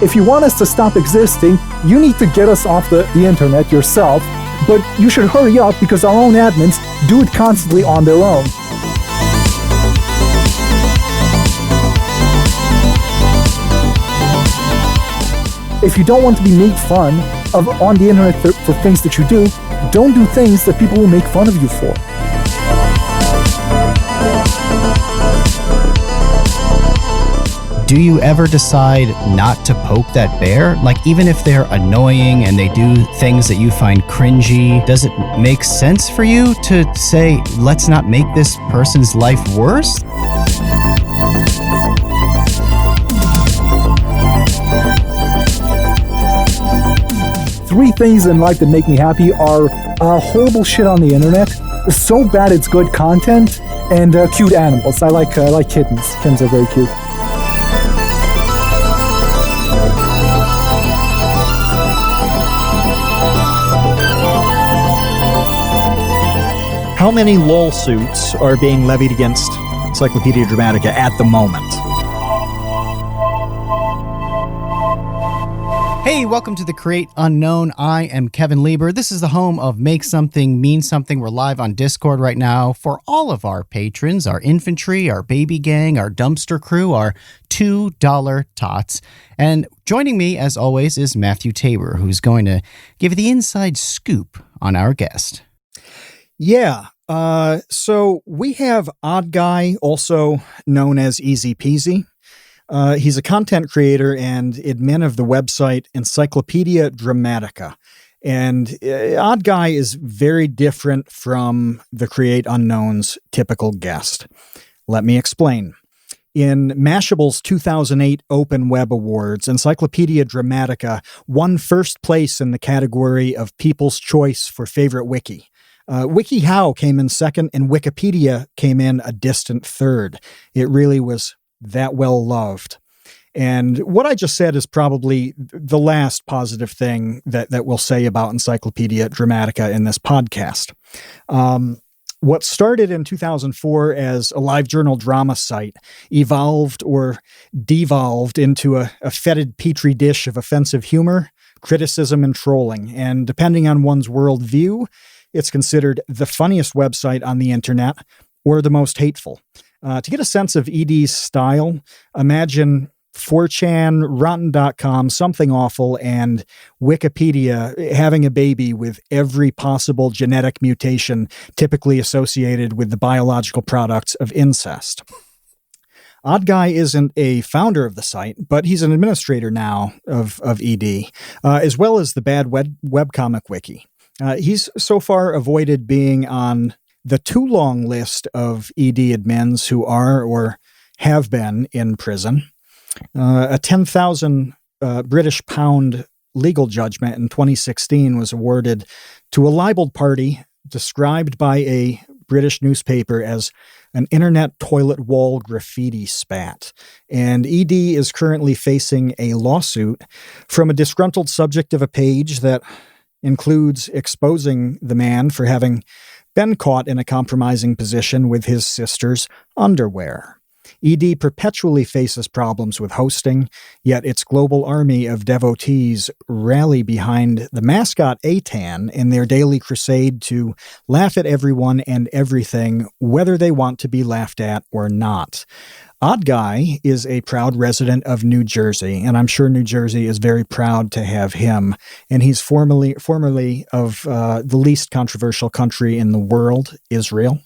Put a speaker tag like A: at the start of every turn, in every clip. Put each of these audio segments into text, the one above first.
A: If you want us to stop existing, you need to get us off the internet yourself, but you should hurry up because our own admins do it constantly on their own. If you don't want to be made fun of on the internet for things that you do, don't do things that people will make fun of you for.
B: Do you ever decide not to poke that bear? Like, even if they're annoying and they do things that you find cringy, does it make sense for you to say, let's not make this person's life worse?
A: Three things in life that make me happy are horrible shit on the internet, so bad it's good content, and cute animals. I like kittens. Kittens are very cute.
C: How many LOL suits are being levied against Encyclopedia Dramatica at the moment?
B: Hey, welcome to the Create Unknown. I am Kevin Lieber. This is the home of Make Something Mean Something. We're live on Discord right now for all of our patrons, our infantry, our baby gang, our dumpster crew, our $2 tots. And joining me, as always, is Matthew Tabor, who's going to give you the inside scoop on our guest.
C: Yeah. So we have Oddguy, also known as Easy Peasy. He's a content creator and admin of the website Encyclopedia Dramatica. And Oddguy is very different from the Create Unknown's typical guest. Let me explain. In Mashable's 2008 Open Web Awards, Encyclopedia Dramatica won first place in the category of People's Choice for Favorite Wiki. WikiHow came in second, and Wikipedia came in a distant third. It really was that well loved. And what I just said is probably the last positive thing that we'll say about Encyclopedia Dramatica in this podcast. What started in 2004 as a live journal drama site evolved or devolved into a fetid petri dish of offensive humor, criticism, and trolling. And depending on one's worldview, it's considered the funniest website on the internet or the most hateful. To get a sense of ED's style, imagine 4chan, Rotten.com, Something Awful, and Wikipedia having a baby with every possible genetic mutation typically associated with the biological products of incest. Oddguy isn't a founder of the site, but he's an administrator now of ED, as well as the Bad Webcomic Wiki. He's so far avoided being on the too long list of ED admins who are or have been in prison. A 10,000 British pound legal judgment in 2016 was awarded to a libeled party described by a British newspaper as an internet toilet wall graffiti spat. And ED is currently facing a lawsuit from a disgruntled subject of a page that includes exposing the man for having been caught in a compromising position with his sister's underwear. ED perpetually faces problems with hosting, yet its global army of devotees rally behind the mascot Atan in their daily crusade to laugh at everyone and everything, whether they want to be laughed at or not. Oddguy is a proud resident of New Jersey, and I'm sure New Jersey is very proud to have him. And he's formerly of the least controversial country in the world, Israel.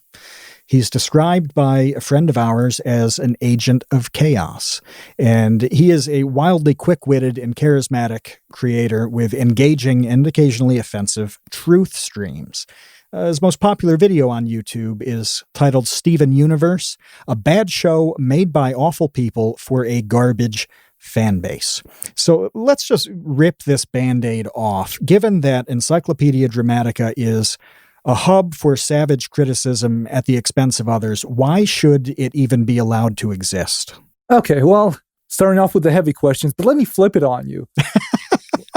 C: He's described by a friend of ours as an agent of chaos, and he is a wildly quick-witted and charismatic creator with engaging and occasionally offensive truth streams. His most popular video on YouTube is titled Steven Universe, a bad show made by awful people for a garbage fan base. So let's just rip this Band-Aid off. Given that Encyclopedia Dramatica is a hub for savage criticism at the expense of others, why should it even be allowed to exist?
A: Okay, well, starting off with the heavy questions, but let me flip it on you.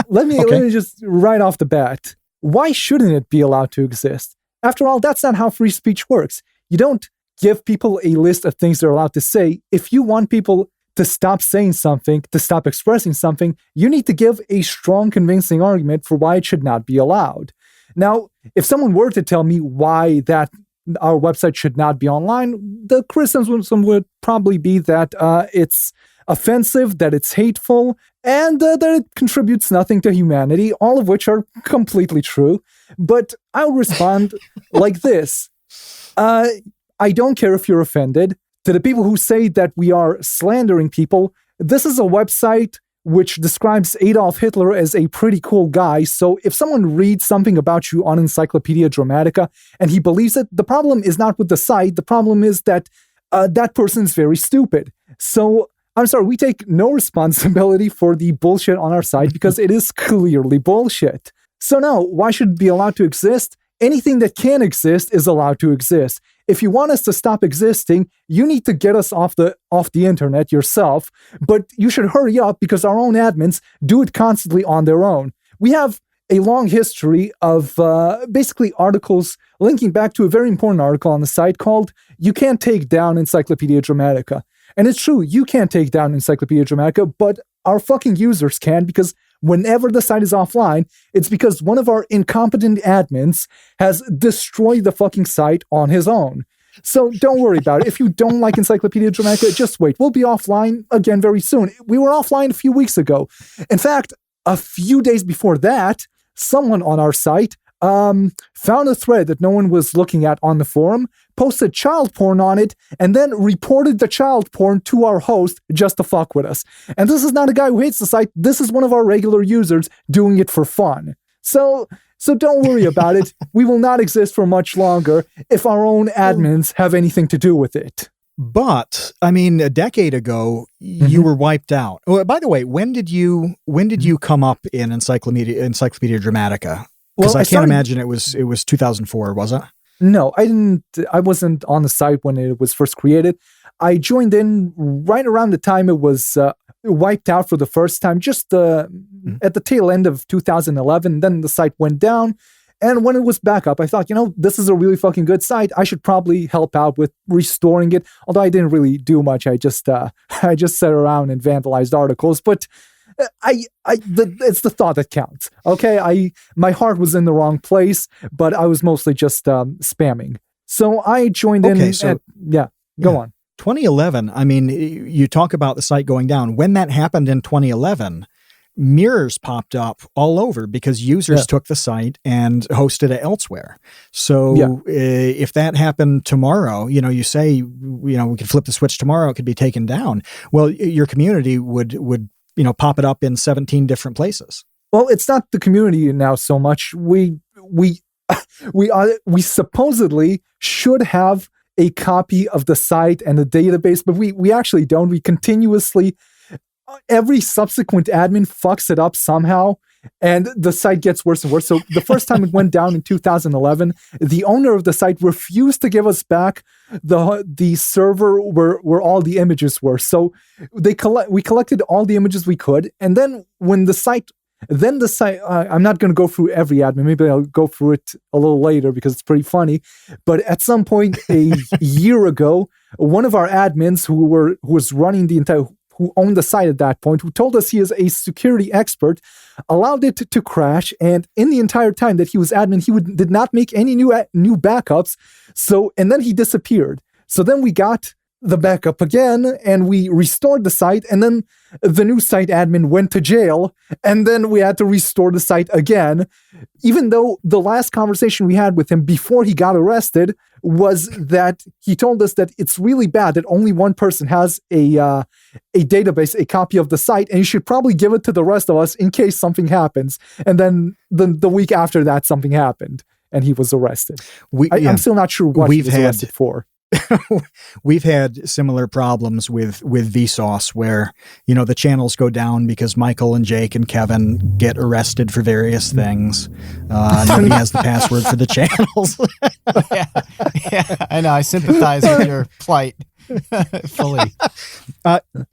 A: Let me just right off the bat. Why shouldn't it be allowed to exist? After all, that's not how free speech works. You don't give people a list of things they're allowed to say. If you want people to stop saying something, to stop expressing something, you need to give a strong, convincing argument for why it should not be allowed. Now, if someone were to tell me why that our website should not be online, the criticism would probably be that it's offensive, that it's hateful, and that it contributes nothing to humanity, all of which are completely true. But I'll respond like this. I don't care if you're offended. To the people who say that we are slandering people, this is a website which describes Adolf Hitler as a pretty cool guy. So if someone reads something about you on Encyclopedia Dramatica and he believes it, the problem is not with the site. The problem is that that person is very stupid. So I'm sorry, we take no responsibility for the bullshit on our site because it is clearly bullshit. So now, why should it be allowed to exist? Anything that can exist is allowed to exist. If you want us to stop existing, you need to get us off the internet yourself, but you should hurry up because our own admins do it constantly on their own. We have a long history of basically articles linking back to a very important article on the site called "You Can't Take Down Encyclopedia Dramatica." And it's true, you can't take down Encyclopedia Dramatica, but our fucking users can, because whenever the site is offline, it's because one of our incompetent admins has destroyed the fucking site on his own. So don't worry about it. If you don't like Encyclopedia Dramatica, just wait. We'll be offline again very soon. We were offline a few weeks ago. In fact, a few days before that, someone on our site found a thread that no one was looking at on the forum, posted child porn on it, and then reported the child porn to our host just to fuck with us. And this is not a guy who hates the site. This is one of our regular users doing it for fun. So don't worry about it. We will not exist for much longer if our own admins have anything to do with it.
C: But I mean, a decade ago, you were wiped out. Oh, by the way, when did you come up in Encyclopedia Dramatica? Because I can't imagine it was 2004, was it?
A: No, I wasn't on the site when it was first created. I joined in right around the time it was wiped out for the first time, just at the tail end of 2011. Then the site went down. And when it was back up, I thought, this is a really fucking good site. I should probably help out with restoring it. Although I didn't really do much. I just sat around and vandalized articles. But it's the thought that counts. Okay, my heart was in the wrong place, but I was mostly just spamming. So I joined in. Go on.
C: 2011. I mean, you talk about the site going down. When that happened in 2011, mirrors popped up all over because users took the site and hosted it elsewhere. So if that happened tomorrow, you say, we could flip the switch tomorrow, it could be taken down. Well, your community would pop it up in 17 different places.
A: Well, it's not the community now so much. We supposedly should have a copy of the site and the database, but we actually don't. We continuously, every subsequent admin fucks it up somehow, and the site gets worse and worse. So the first time it went down in 2011, the owner of the site refused to give us back the server where all the images were. So we collected all the images we could, and then the site, I'm not going to go through every admin. Maybe I'll go through it a little later because it's pretty funny. But at some point a year ago, one of our admins who was running who owned the site at that point, who told us he is a security expert, allowed it to crash. And in the entire time that he was admin, he did not make any new backups. And then he disappeared. So then we got the backup again, and we restored the site, and then the new site admin went to jail, and then we had to restore the site again, even though the last conversation we had with him before he got arrested was that he told us that it's really bad that only one person has a database, a copy of the site, and you should probably give it to the rest of us in case something happens. And then the week after that, something happened, and he was arrested. I'm still not sure what he was arrested for.
C: We've had similar problems with Vsauce, where the channels go down because Michael and Jake and Kevin get arrested for various things. Nobody has the password for the channels.
B: yeah, I know. I sympathize with your plight fully.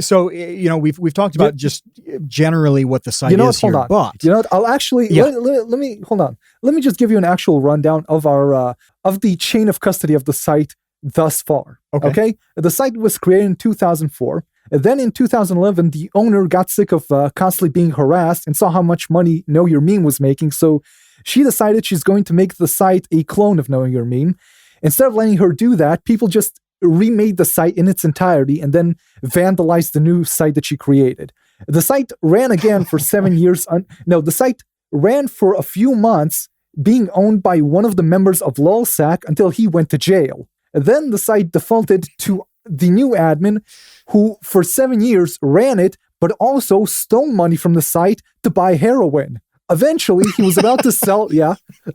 C: So we've talked about just generally what the site is here.
A: Hold on.
C: But
A: I'll actually let me hold on. Let me just give you an actual rundown of our of the chain of custody of the site thus far.
C: Okay.
A: Okay? The site was created in 2004. Then in 2011, the owner got sick of constantly being harassed and saw how much money Know Your Meme was making. So she decided she's going to make the site a clone of Know Your Meme. Instead of letting her do that, people just remade the site in its entirety and then vandalized the new site that she created. The site ran again for 7 years. The site ran for a few months, being owned by one of the members of LulzSec until he went to jail. Then the site defaulted to the new admin, who for 7 years ran it, but also stole money from the site to buy heroin. Eventually, he was about to sell.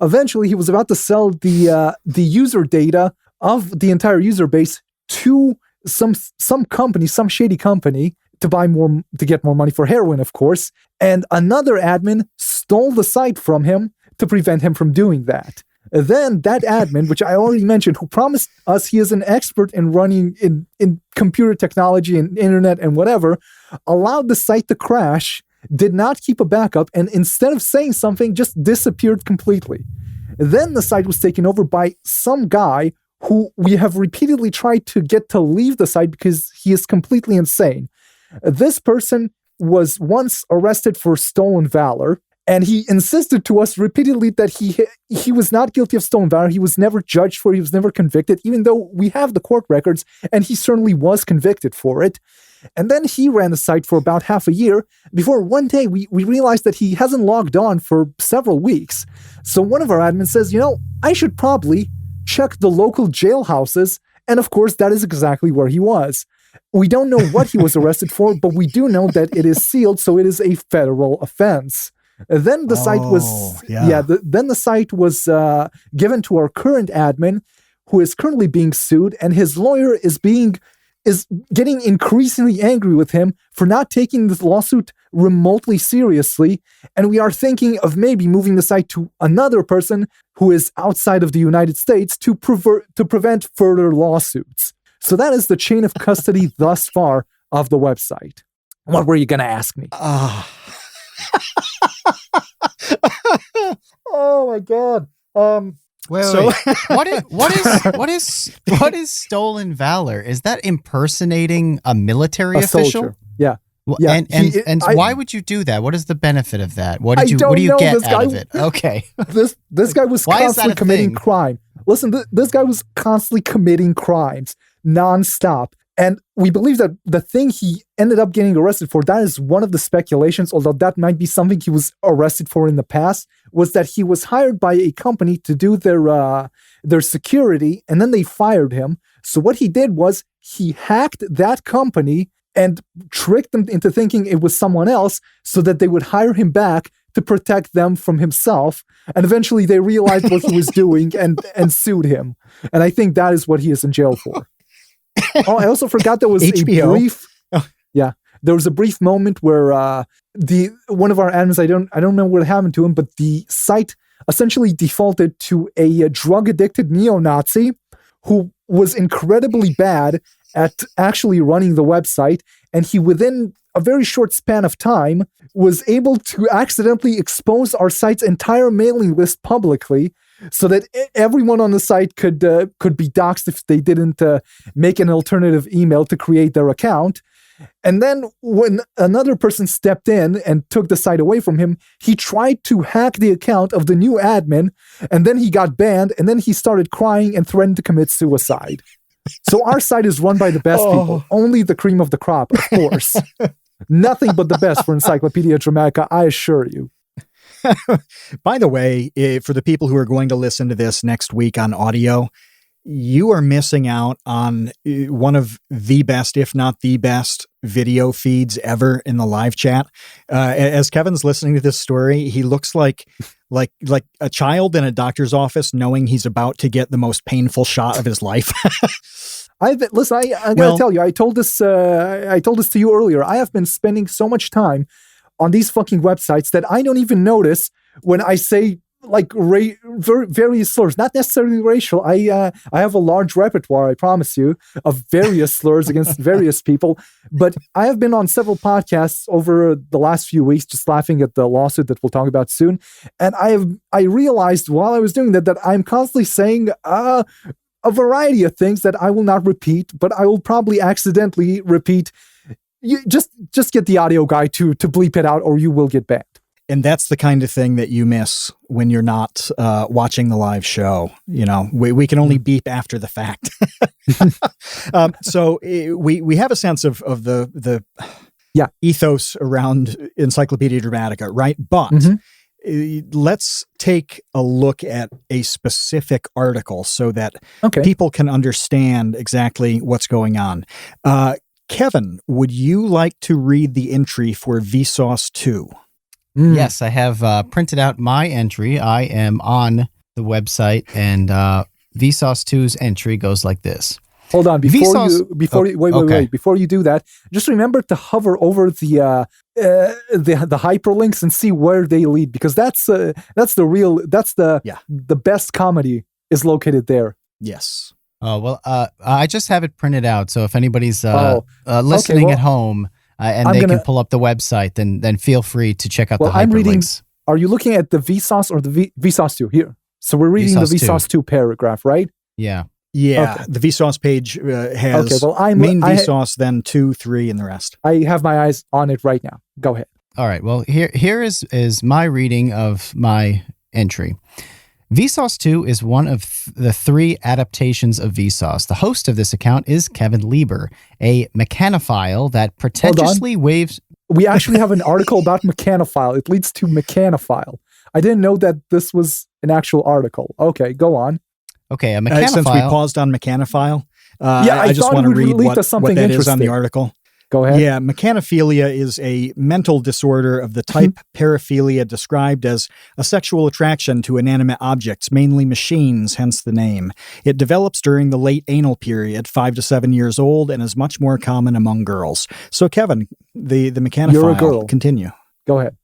A: Eventually, he was about to sell the user data of the entire user base to some company, some shady company, to get more money for heroin, of course. And another admin stole the site from him to prevent him from doing that. Then that admin, which I already mentioned, who promised us he is an expert in running in computer technology and internet and whatever, allowed the site to crash, did not keep a backup, and instead of saying something, just disappeared completely. Then the site was taken over by some guy who we have repeatedly tried to get to leave the site because he is completely insane. This person was once arrested for stolen valor, and he insisted to us repeatedly that he was not guilty of stolen valor. He was never judged for it. He was never convicted, even though we have the court records, and he certainly was convicted for it. And then he ran the site for about half a year before one day we realized that he hasn't logged on for several weeks. So one of our admins says, I should probably check the local jailhouses. And of course, that is exactly where he was. We don't know what he was arrested for, but we do know that it is sealed, so it is a federal offense. Then the site was then the site was given to our current admin, who is currently being sued, and his lawyer is getting increasingly angry with him for not taking this lawsuit remotely seriously, and we are thinking of maybe moving the site to another person who is outside of the United States to prevent further lawsuits. So that is the chain of custody thus far of the website. What were you going to ask me? Oh my God.
B: Wait. What is stolen valor? Is that impersonating a military official?
A: Soldier. Yeah.
B: Yeah, and why would you do that? What is the benefit of that? What do you get out of it? Okay.
A: This guy was constantly committing crime. Listen, this guy was constantly committing crimes nonstop. And we believe that the thing he ended up getting arrested for, that is one of the speculations, although that might be something he was arrested for in the past, was that he was hired by a company to do their security, and then they fired him. So what he did was he hacked that company and tricked them into thinking it was someone else so that they would hire him back to protect them from himself. And eventually they realized what he was doing and sued him. And I think that is what he is in jail for. Oh, I also forgot there was there was a brief moment where one of our admins, I don't know what happened to him, but the site essentially defaulted to a drug-addicted neo-Nazi who was incredibly bad at actually running the website, and he, within a very short span of time, was able to accidentally expose our site's entire mailing list publicly, so that everyone on the site could be doxxed if they didn't make an alternative email to create their account. And then when another person stepped in and took the site away from him, he tried to hack the account of the new admin, and then he got banned, and then he started crying and threatened to commit suicide. So our site is run by the best people, only the cream of the crop, of course. Nothing but the best for Encyclopedia Dramatica, I assure you.
C: By the way, for the people who are going to listen to this next week on audio, you are missing out on one of the best, if not the best, video feeds ever in the live chat. As Kevin's listening to this story, he looks like a child in a doctor's office knowing he's about to get the most painful shot of his life.
A: I'm gonna tell you, I told this to you earlier. I have been spending so much time on these fucking websites that I don't even notice when I say like various slurs, not necessarily racial. I have a large repertoire, I promise you, of various slurs against various people. But I have been on several podcasts over the last few weeks, just laughing at the lawsuit that we'll talk about soon. And I realized while I was doing that I'm constantly saying a variety of things that I will not repeat, but I will probably accidentally repeat. You just get the audio guy to bleep it out, or you will get banned.
C: And that's the kind of thing that you miss when you're not watching the live show. You know, we can only beep after the fact. So we have a sense of the ethos around Encyclopedia Dramatica, right? But let's take a look at a specific article so that people can understand exactly what's going on. Kevin, would you like to read the entry for Vsauce2?
B: Yes, I have printed out my entry. I am on the website, and Vsauce2's entry goes like this.
A: Hold on, before you do that, just remember to hover over the hyperlinks and see where they lead, because that's the best comedy is located there.
C: Yes.
B: Oh, well, I just have it printed out, so if anybody's listening at home and they can pull up the website, then feel free to check out the hyperlinks.
A: Are you looking at the Vsauce or the Vsauce2 here? So we're reading the Vsauce2 paragraph, right?
B: Yeah.
C: Yeah,
A: okay.
C: The Vsauce page has main Vsauce, then 2, 3, and the rest.
A: I have my eyes on it right now. Go ahead.
B: All right. Well, here is my reading of my entry. Vsauce2 is one of the 3 adaptations of Vsauce. The host of this account is Kevin Lieber, a mechanophile that pretentiously waves...
A: We actually have an article about mechanophile. It leads to mechanophile. I didn't know that this was an actual article. Okay, go on.
B: Okay, a mechanophile...
C: since we paused on mechanophile,
A: I
C: just want to read what that is on the article.
A: Go ahead.
C: Yeah, mechanophilia is a mental disorder of the type paraphilia described as a sexual attraction to inanimate objects, mainly machines, hence the name. It develops during the late anal period, 5 to 7 years old, and is much more common among girls. So, Kevin, the mechanophile,
A: you're a girl.
C: Continue.
A: Go ahead.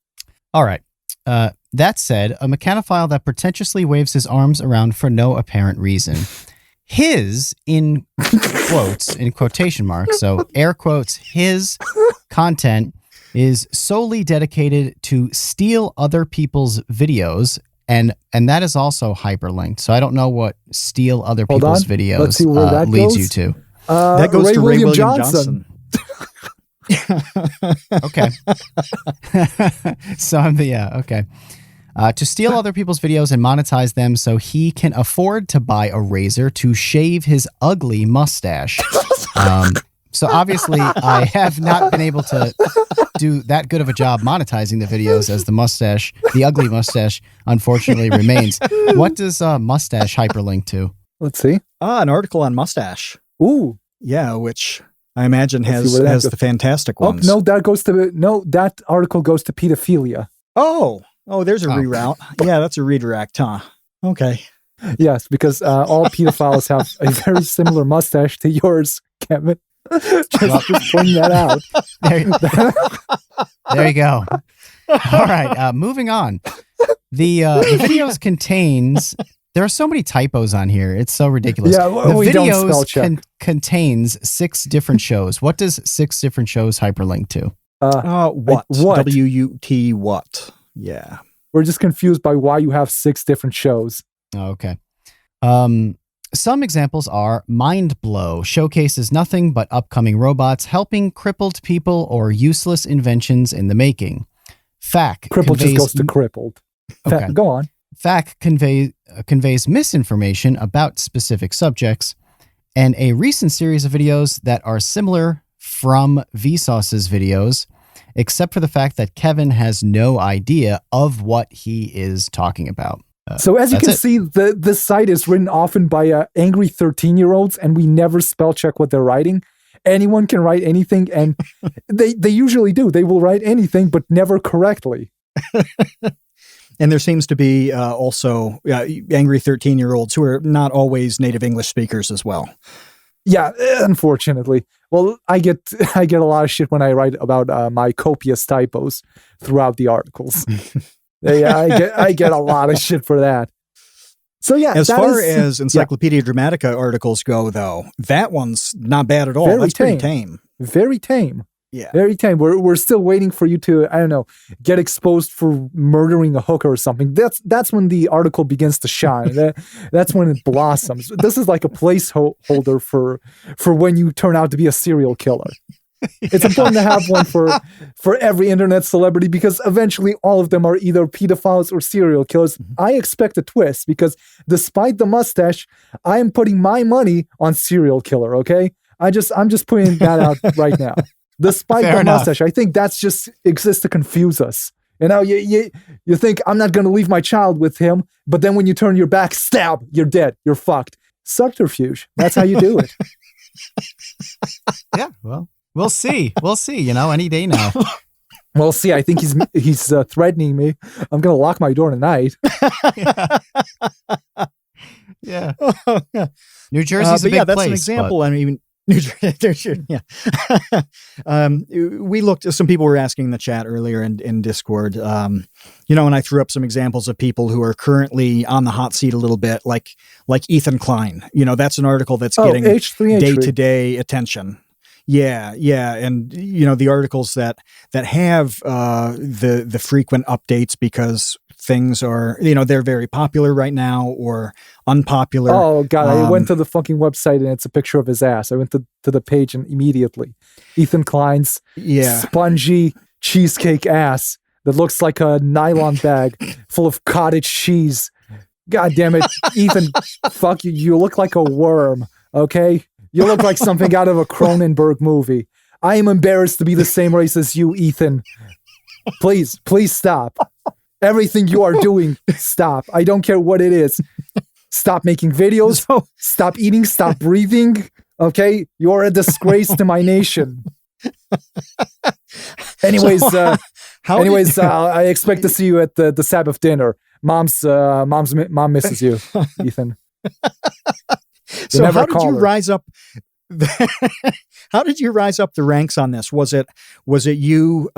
B: All right. That said, a mechanophile that pretentiously waves his arms around for no apparent reason. His, in quotes, in quotation marks, so air quotes, his content is solely dedicated to steal other people's videos, and that is also hyperlinked. So I don't know what steal other people's videos
A: Let's see where that
B: leads
A: goes.
B: you to.
C: That goes to Ray William Johnson.
B: Okay. So I'm okay. To steal other people's videos and monetize them so he can afford to buy a razor to shave his ugly mustache. So obviously I have not been able to do that good of a job monetizing the videos, as the ugly mustache, unfortunately remains. What does mustache hyperlink to?
A: Let's see.
C: An article on mustache.
A: Ooh.
C: Yeah, which I imagine has the fantastic ones.
A: No, that article goes to pedophilia.
C: Oh, there's a reroute. Yeah, that's a redirect, huh? Okay.
A: Yes, because all pedophiles have a very similar mustache to yours, Kevin. Just pointing that out.
B: There you go. All right, moving on. The videos contains... There are so many typos on here. It's so ridiculous.
A: Yeah,
B: the
A: we don't spell
B: videos
A: check.
B: contains 6 different shows. What does 6 different shows hyperlink to?
C: What?
A: What?
C: W-U-T what? Yeah.
A: We're just confused by why you have 6 different shows.
B: Okay. Some examples are Mind Blow, showcases nothing but upcoming robots helping crippled people or useless inventions in the making. FAQ
A: Crippled just goes to crippled.
B: Okay.
A: Go on.
B: FAQ conveys misinformation about specific subjects, and a recent series of videos that are similar from Vsauce's videos, except for the fact that Kevin has no idea of what he is talking about.
A: So as you can see, the site is written often by angry 13-year-olds, and we never spell check what they're writing. Anyone can write anything, and they usually do. They will write anything, but never correctly.
C: And there seems to be also angry 13-year-olds who are not always native English speakers as well.
A: Yeah, unfortunately. Well, I get a lot of shit when I write about my copious typos throughout the articles. I get a lot of shit for that. So yeah,
C: as far as Encyclopedia Dramatica articles go, though, that one's not bad at all. That's pretty tame.
A: Very tame.
C: Yeah.
A: Very tame. We're still waiting for you to, I don't know, get exposed for murdering a hooker or something. That's when the article begins to shine. That's when it blossoms. This is like a placeholder for when you turn out to be a serial killer. It's important to have one for every internet celebrity because eventually all of them are either pedophiles or serial killers. I expect a twist because despite the mustache, I am putting my money on serial killer, okay? I'm just putting that out right now. Despite the mustache, I think that's just exists to confuse us. You know, you think I'm not going to leave my child with him, but then when you turn your back, stab, you're dead, you're fucked. Subterfuge. That's how you do it.
B: Yeah, well. We'll see. We'll see, you know, any day now.
A: We'll see. I think he's threatening me. I'm going to lock my door tonight.
B: Yeah. New Jersey's a big place.
C: That's an example. But... I mean, New Jersey, yeah. We looked, some people were asking in the chat earlier in Discord, and I threw up some examples of people who are currently on the hot seat a little bit, like Ethan Klein. That's an article that's getting day-to-day attention. Yeah. And, the articles that have the frequent updates because things are, they're very popular right now or unpopular.
A: Oh, God. I went to the fucking website and it's a picture of his ass. I went to the page and immediately Ethan Klein's spongy cheesecake ass that looks like a nylon bag full of cottage cheese. God damn it. Ethan, fuck you. You look like a worm. Okay. You look like something out of a Cronenberg movie. I am embarrassed to be the same race as you, Ethan. Please stop. Everything you are doing, stop. I don't care what it is. Stop making videos. Stop eating. Stop breathing. Okay? You are a disgrace to my nation. Anyways, I expect to see you at the Sabbath dinner. Mom misses you, Ethan.
C: So how did you rise up? How did you rise up the ranks on this? Was it you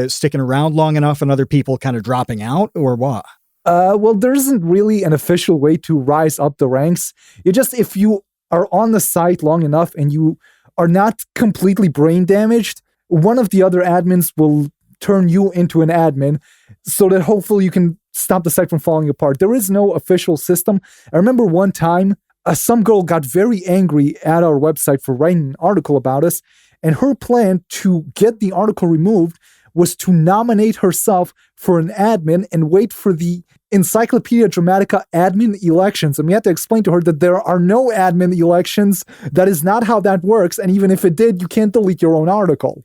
C: sticking around long enough and other people kind of dropping out, or what?
A: Well, there isn't really an official way to rise up the ranks. If you are on the site long enough and you are not completely brain damaged, one of the other admins will turn you into an admin so that hopefully you can stop the site from falling apart. There is no official system. I remember one time, some girl got very angry at our website for writing an article about us, and her plan to get the article removed was to nominate herself for an admin and wait for the Encyclopedia Dramatica admin elections. And we had to explain to her that there are no admin elections. That is not how that works. And even if it did, you can't delete your own article.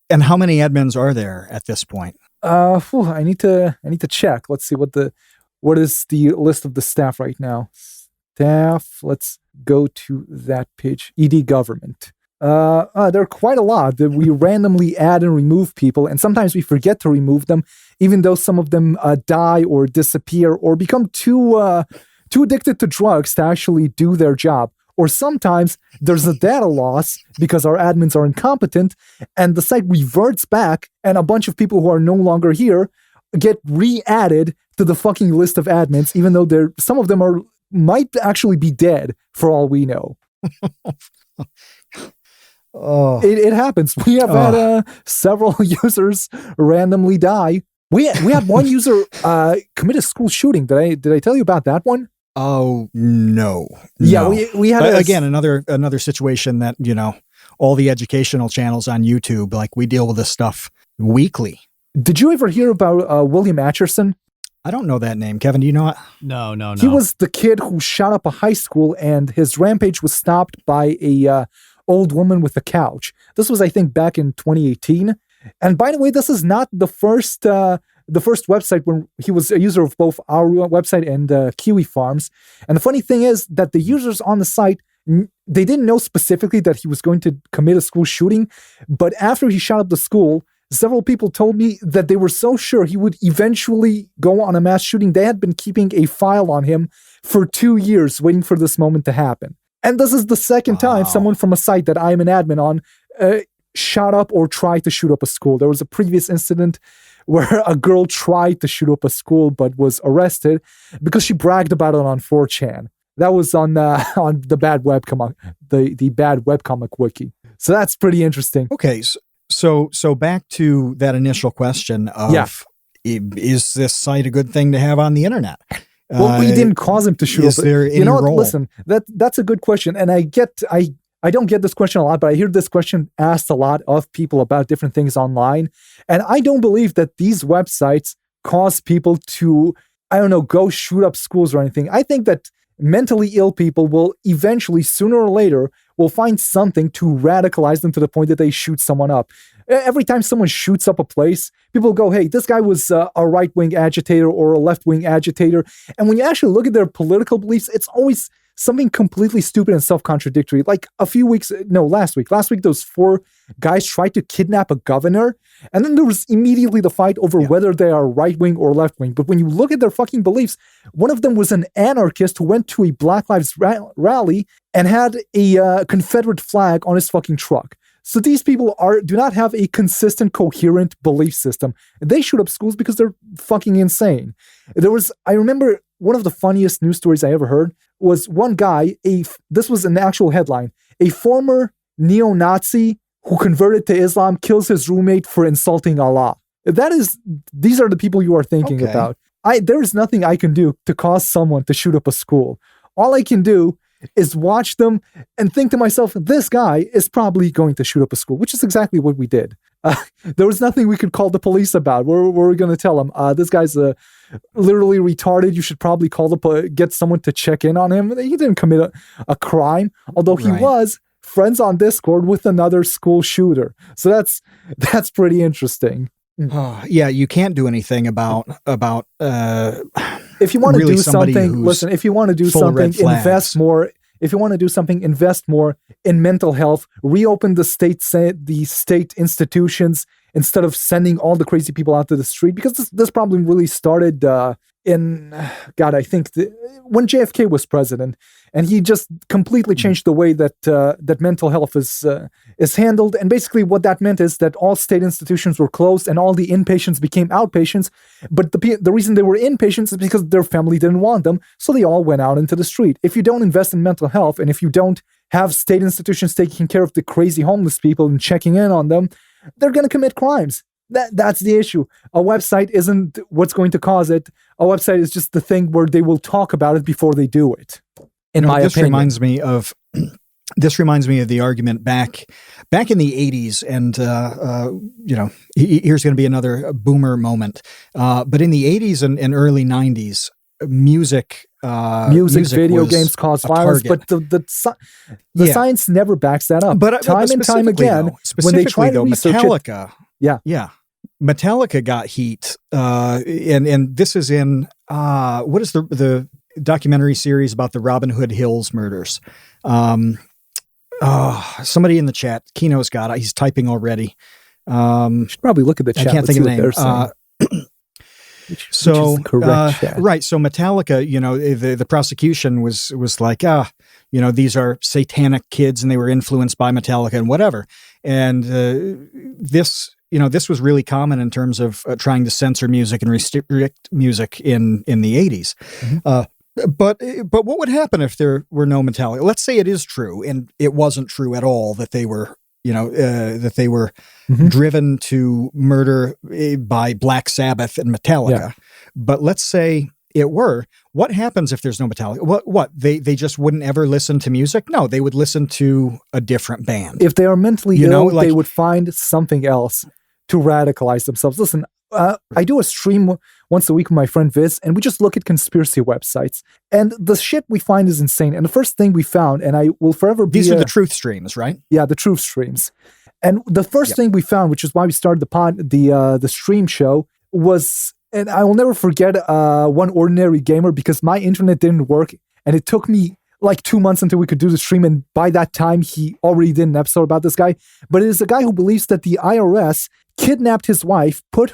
C: And how many admins are there at this point?
A: I need to check. Let's see what is the list of the staff right now. Staff. Let's go to that page. ED government. There are quite a lot that we randomly add and remove people, and sometimes we forget to remove them, even though some of them die or disappear or become too addicted to drugs to actually do their job. Or sometimes there's a data loss because our admins are incompetent, and the site reverts back, and a bunch of people who are no longer here get re-added to the fucking list of admins, even though some of them might actually be dead for all we know. It happens. We have had several users randomly die. We had one user commit a school shooting. Did I tell you about that one?
C: Oh no.
A: Yeah, we had
C: again another situation that all the educational channels on YouTube, like, we deal with this stuff weekly.
A: Did you ever hear about William Atcherson?
C: I don't know that name. Kevin, do you know it?
B: No.
A: He was the kid who shot up a high school, and his rampage was stopped by a old woman with a couch. This was, I think, back in 2018. And by the way, this is not the first website when he was a user of both our website and Kiwi Farms. And the funny thing is that the users on the site, they didn't know specifically that he was going to commit a school shooting. But after he shot up the school, several people told me that they were so sure he would eventually go on a mass shooting. They had been keeping a file on him for 2 years, waiting for this moment to happen. And this is the second time someone from a site that I'm an admin on shot up or tried to shoot up a school. There was a previous incident where a girl tried to shoot up a school but was arrested because she bragged about it on 4chan. That was on the bad webcomic, the bad webcomic wiki. So that's pretty interesting.
C: Okay, So back to that initial question of, is this site a good thing to have on the internet?
A: Well, we didn't cause him to shoot
C: is
A: up.
C: there any
A: You know what?
C: role?
A: Listen, that's a good question, and I don't get this question a lot, but I hear this question asked a lot of people about different things online, and I don't believe that these websites cause people to, I don't know, go shoot up schools or anything. I think that mentally ill people will eventually, sooner or later, will find something to radicalize them to the point that they shoot someone up. Every time someone shoots up a place, people go, hey, this guy was a right-wing agitator or a left-wing agitator. And when you actually look at their political beliefs, it's always something completely stupid and self-contradictory. Like last week, those 4 guys tried to kidnap a governor, and then there was immediately the fight over whether they are right-wing or left-wing. But when you look at their fucking beliefs, one of them was an anarchist who went to a Black Lives rally and had a Confederate flag on his fucking truck. So these people do not have a consistent, coherent belief system. They shoot up schools because they're fucking insane. I remember one of the funniest news stories I ever heard was one guy, this was an actual headline, a former neo-Nazi who converted to Islam kills his roommate for insulting Allah. These are the people you are thinking about. There is nothing I can do to cause someone to shoot up a school. All I can do is watch them and think to myself, this guy is probably going to shoot up a school, which is exactly what we did. There was nothing we could call the police about. We're going to tell him, this guy's literally retarded. You should probably get someone to check in on him. He didn't commit a crime, although he was friends on Discord with another school shooter. So that's pretty interesting.
C: Yeah, you can't do anything about
A: if you want to
C: really
A: do something, listen, if you want to do something, invest more. If you want to do something, invest more in mental health, reopen the state institutions instead of sending all the crazy people out to the street, because this problem really started when JFK was president, and he just completely changed the way that mental health is handled. And basically what that meant is that all state institutions were closed and all the inpatients became outpatients. But the reason they were inpatients is because their family didn't want them, so they all went out into the street. If you don't invest in mental health, and if you don't have state institutions taking care of the crazy homeless people and checking in on them, they're going to commit crimes. That's the issue. A website isn't what's going to cause it. A website is just the thing where they will talk about it before they do it.
C: This reminds me of the argument back in the 80s, and here's going to be another boomer moment. But in the 80s and early 90s, music,
A: video games cause violence, but the science never backs that up.
C: But
A: time and time again, when they try to research
C: Metallica,
A: yeah.
C: Metallica got heat, and this is in what is the documentary series about the Robin Hood Hills murders? Somebody in the chat, Kino's got it. He's typing already.
A: Should probably look at the chat.
C: I can't think of the name. So Metallica, the prosecution was like, these are satanic kids and they were influenced by Metallica and whatever. And this was really common in terms of trying to censor music and restrict music in the 80s. Mm-hmm. But what would happen if there were no Metallica? Let's say it is true, and it wasn't true at all that they were
A: mm-hmm.
C: driven to murder by Black Sabbath and Metallica. Yeah. But let's say it were. What happens if there's no Metallica? What? They just wouldn't ever listen to music? No, they would listen to a different band.
A: If they are mentally ill, they would find something else to radicalize themselves. Listen, I do a stream once a week with my friend Viz, and we just look at conspiracy websites. And the shit we find is insane. And the first thing we found, and I will forever be...
C: These are the truth streams, right?
A: Yeah, the truth streams. And the first thing we found, which is why we started the stream show, was... And I will never forget One Ordinary Gamer, because my internet didn't work, and it took me like 2 months until we could do the stream, and by that time, he already did an episode about this guy. But it is a guy who believes that the IRS kidnapped his wife, put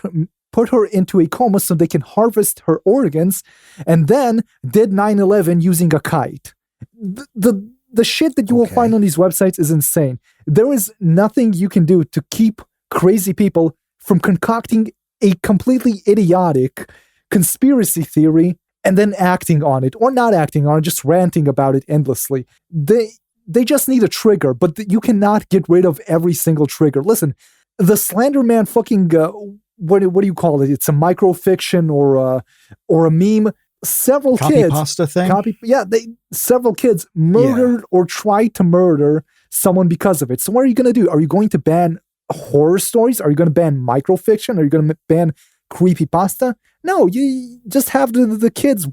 A: her into a coma so they can harvest her organs, and then did 9/11 using a kite. The shit that you will find on these websites is insane. There is nothing you can do to keep crazy people from concocting a completely idiotic conspiracy theory and then acting on it, or not acting on it, just ranting about it endlessly. They just need a trigger, but you cannot get rid of every single trigger. Listen, the Slenderman fucking what do you call it? It's a microfiction or a meme. Several
C: Copy
A: kids
C: pasta thing.
A: Several kids murdered or tried to murder someone because of it. So what are you going to do? Are you going to ban horror stories? Are you going to ban microfiction? Are you going to ban creepypasta? No, you just have the kids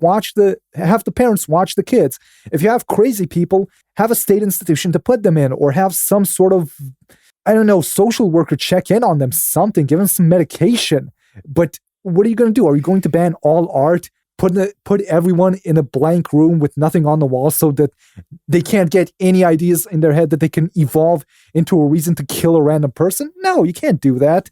A: have the parents watch the kids. If you have crazy people, have a state institution to put them in, or have some sort of, I don't know, social worker check in on them, something, give them some medication. But what are you going to do? Are you going to ban all art? Put everyone in a blank room with nothing on the wall so that they can't get any ideas in their head that they can evolve into a reason to kill a random person? No, you can't do that.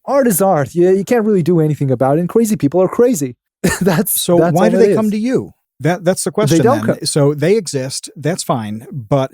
A: Art is art. You can't really do anything about it. And crazy people are crazy. That's
C: why do they
A: is.
C: come to you? That's the question.
A: They don't
C: then. So they exist. That's fine. But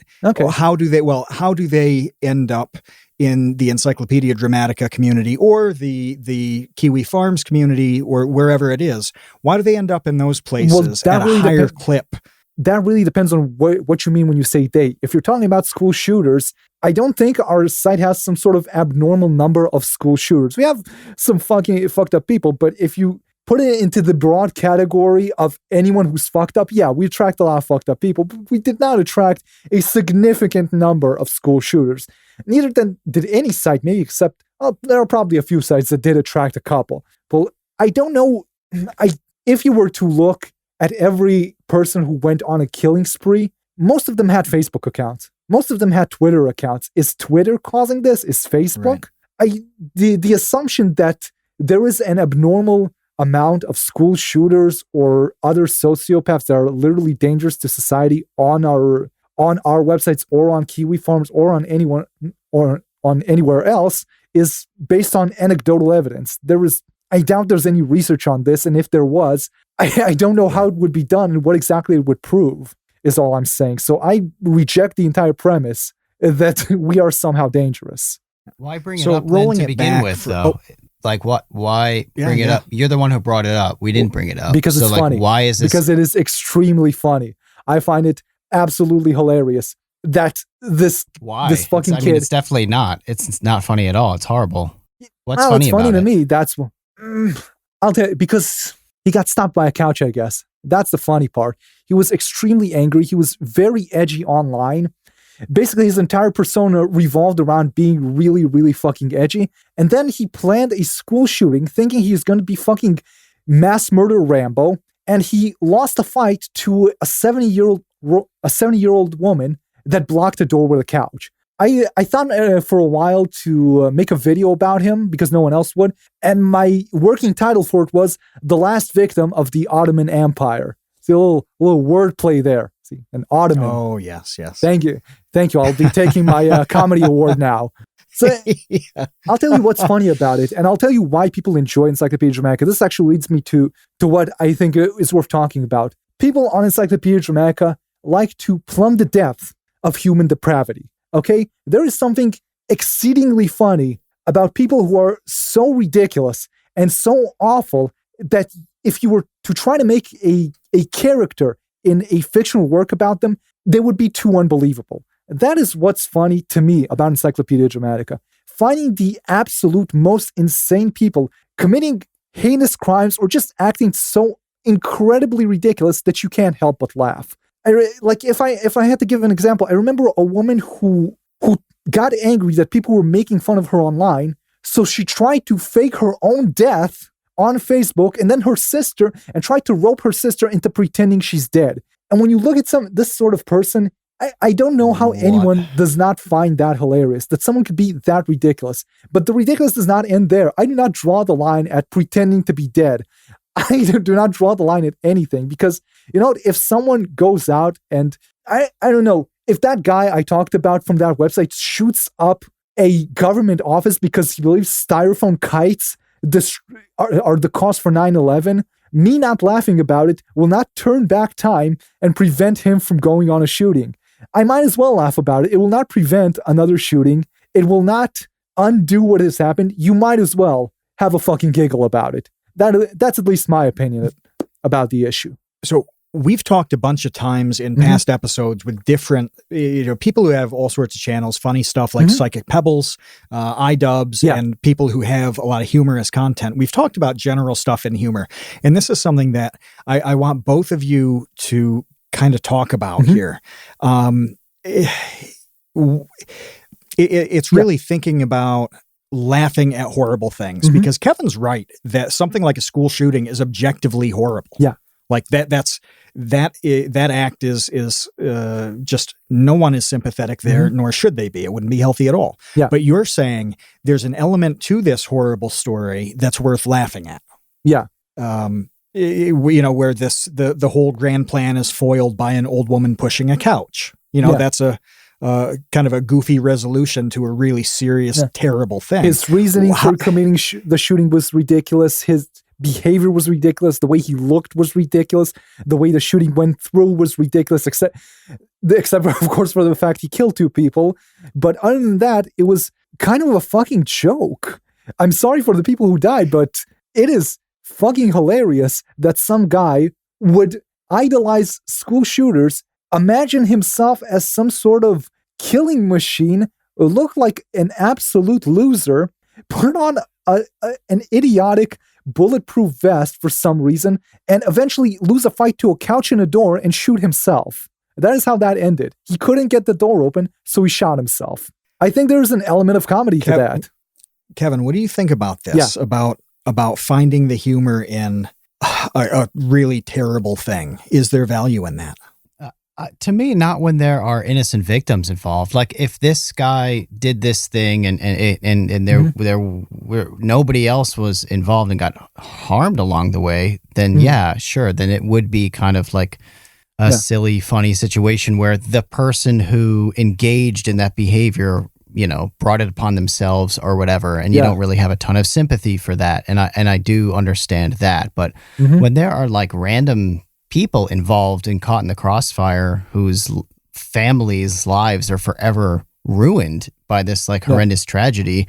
C: how do they end up in the Encyclopedia Dramatica community or the Kiwi Farms community or wherever it is? Why do they end up in those places at a higher clip?
A: That really depends on what you mean when you say they. If you're talking about school shooters, I don't think our site has some sort of abnormal number of school shooters. We have some fucking fucked up people, but if you put it into the broad category of anyone who's fucked up, yeah, we attract a lot of fucked up people, but we did not attract a significant number of school shooters. Neither did any site, maybe except, there are probably a few sites that did attract a couple. But I don't know, if you were to look at every person who went on a killing spree, most of them had Facebook accounts. Most of them had Twitter accounts. Is Twitter causing this? Is Facebook? Right. The assumption that there is an abnormal amount of school shooters or other sociopaths that are literally dangerous to society on our websites or on Kiwi Farms or on anyone or on anywhere else is based on anecdotal evidence. I doubt there's any research on this, and if there was, I don't know how it would be done and what exactly it would prove, is all I'm saying. So I reject the entire premise that we are somehow dangerous.
B: Why bring it up then to begin with, though? Like, what? Why bring it up? You're the one who brought it up. We didn't bring it up.
A: Because it's funny.
B: Why is this?
A: Because it is extremely funny. I find it absolutely hilarious that this fucking kid...
B: it's definitely not. It's not funny at all. It's horrible. What's funny about it?
A: It's funny to me. That's... I'll tell you, because he got stopped by a couch, I guess. That's the funny part. He was extremely angry. He was very edgy online. Basically, his entire persona revolved around being really, really fucking edgy. And then he planned a school shooting thinking he was going to be fucking mass murder Rambo. And he lost a fight to a 70-year-old woman that blocked the door with a couch. I thought for a while to make a video about him because no one else would. And my working title for it was The Last Victim of the Ottoman Empire. See, a little wordplay there. See, an Ottoman.
C: Oh, yes.
A: Thank you. I'll be taking my comedy award now. So I'll tell you what's funny about it, and I'll tell you why people enjoy Encyclopedia Dramatica. This actually leads me to what I think is worth talking about. People on Encyclopedia Dramatica like to plumb the depth of human depravity. Okay? There is something exceedingly funny about people who are so ridiculous and so awful that if you were to try to make a character in a fictional work about them, they would be too unbelievable. That is what's funny to me about Encyclopedia Dramatica. Finding the absolute most insane people committing heinous crimes or just acting so incredibly ridiculous that you can't help but laugh. If I had to give an example, I remember a woman who got angry that people were making fun of her online, so she tried to fake her own death on Facebook and then her sister and tried to rope her sister into pretending she's dead. And when you look at this sort of person, I don't know how anyone does not find that hilarious, that someone could be that ridiculous. But the ridiculous does not end there. I do not draw the line at pretending to be dead. I do not draw the line at anything because, if someone goes out and I don't know, if that guy I talked about from that website shoots up a government office because he believes styrofoam kites are the cause for 9/11, me not laughing about it will not turn back time and prevent him from going on a shooting. I might as well laugh about it. It will not prevent another shooting. It will not undo what has happened. You might as well have a fucking giggle about it. That's at least my opinion about the issue.
C: So we've talked a bunch of times in past episodes with different, people who have all sorts of channels, funny stuff like Psychic Pebbles, iDubbbz, and people who have a lot of humorous content. We've talked about general stuff in humor. And this is something that I want both of you to kind of talk about here. It's really thinking about laughing at horrible things, because Kevin's right that something like a school shooting is objectively horrible.
A: Yeah.
C: Like that act is just, no one is sympathetic there, nor should they be. It wouldn't be healthy at all.
A: Yeah.
C: But you're saying there's an element to this horrible story that's worth laughing at.
A: Yeah.
C: Where the whole grand plan is foiled by an old woman pushing a couch. That's a kind of a goofy resolution to a really serious, terrible thing.
A: His reasoning for committing the shooting was ridiculous. His behavior was ridiculous. The way he looked was ridiculous. The way the shooting went through was ridiculous, except for, of course, for the fact he killed 2 people. But other than that, it was kind of a fucking joke. I'm sorry for the people who died, but it is fucking hilarious that some guy would idolize school shooters, imagine himself as some sort of killing machine, look like an absolute loser, put on an idiotic bulletproof vest for some reason, and eventually lose a fight to a couch and a door and shoot himself. That is how that ended. He couldn't get the door open, so he shot himself. I think there's an element of comedy to that.
C: Kevin, what do you think about this? About finding the humor in a really terrible thing? Is there value in that?
B: To me, not when there are innocent victims involved. Like if this guy did this thing and there were nobody else was involved and got harmed along the way, then yeah, sure. Then it would be kind of like a silly, funny situation where the person who engaged in that behavior, brought it upon themselves or whatever, and you don't really have a ton of sympathy for that. And I do understand that. But when there are like random people involved and caught in the crossfire whose families' lives are forever ruined by this like horrendous tragedy,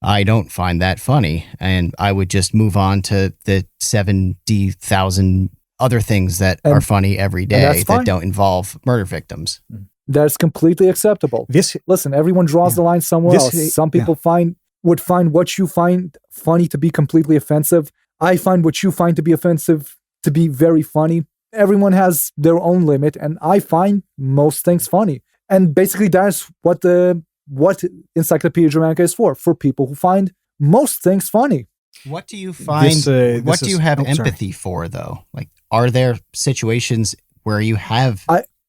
B: I don't find that funny. And I would just move on to the 70,000 other things that are funny every day that don't involve murder victims.
A: That's completely acceptable. Listen, everyone draws the line somewhere else. Some people would find what you find funny to be completely offensive. I find what you find to be offensive to be very funny. Everyone has their own limit, and I find most things funny. And basically that's what Encyclopedia Dramatica is for people who find most things funny.
B: What do you find, what do you have empathy for, though? Like, are there situations where you have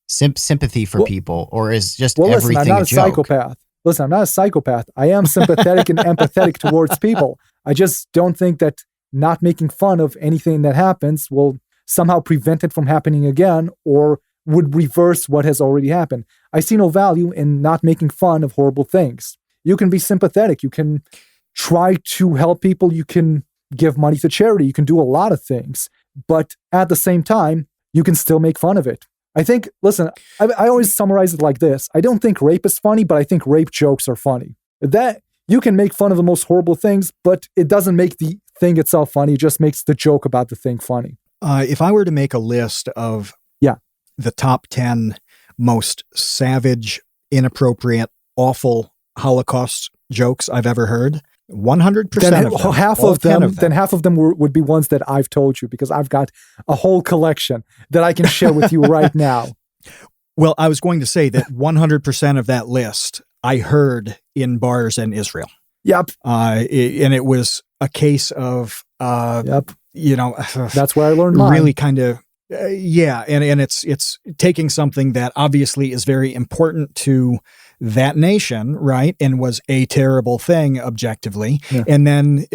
B: sympathy for people, or is just everything
A: I'm not a
B: joke?
A: Psychopath. Listen, I'm not a psychopath. I am sympathetic and empathetic towards people. I just don't think that not making fun of anything that happens will somehow prevent it from happening again, or would reverse what has already happened. I see no value in not making fun of horrible things. You can be sympathetic. You can try to help people. You can give money to charity. You can do a lot of things. But at the same time, you can still make fun of it. I think, listen, I always summarize it like this. I don't think rape is funny, but I think rape jokes are funny. That you can make fun of the most horrible things, but it doesn't make the thing itself funny. It just makes the joke about the thing funny.
C: If I were to make a list of the top 10 most savage, inappropriate, awful Holocaust jokes I've ever heard, 100% of them, half of them would be ones that I've told you, because I've got a whole collection that I can share with you right now. Well, I was going to say that 100% of that list I heard in bars in Israel.
A: Yep.
C: And it was a case of,
A: that's where I learned mine.
C: Really kind of, and it's taking something that obviously is very important to that nation, right, and was a terrible thing objectively, and then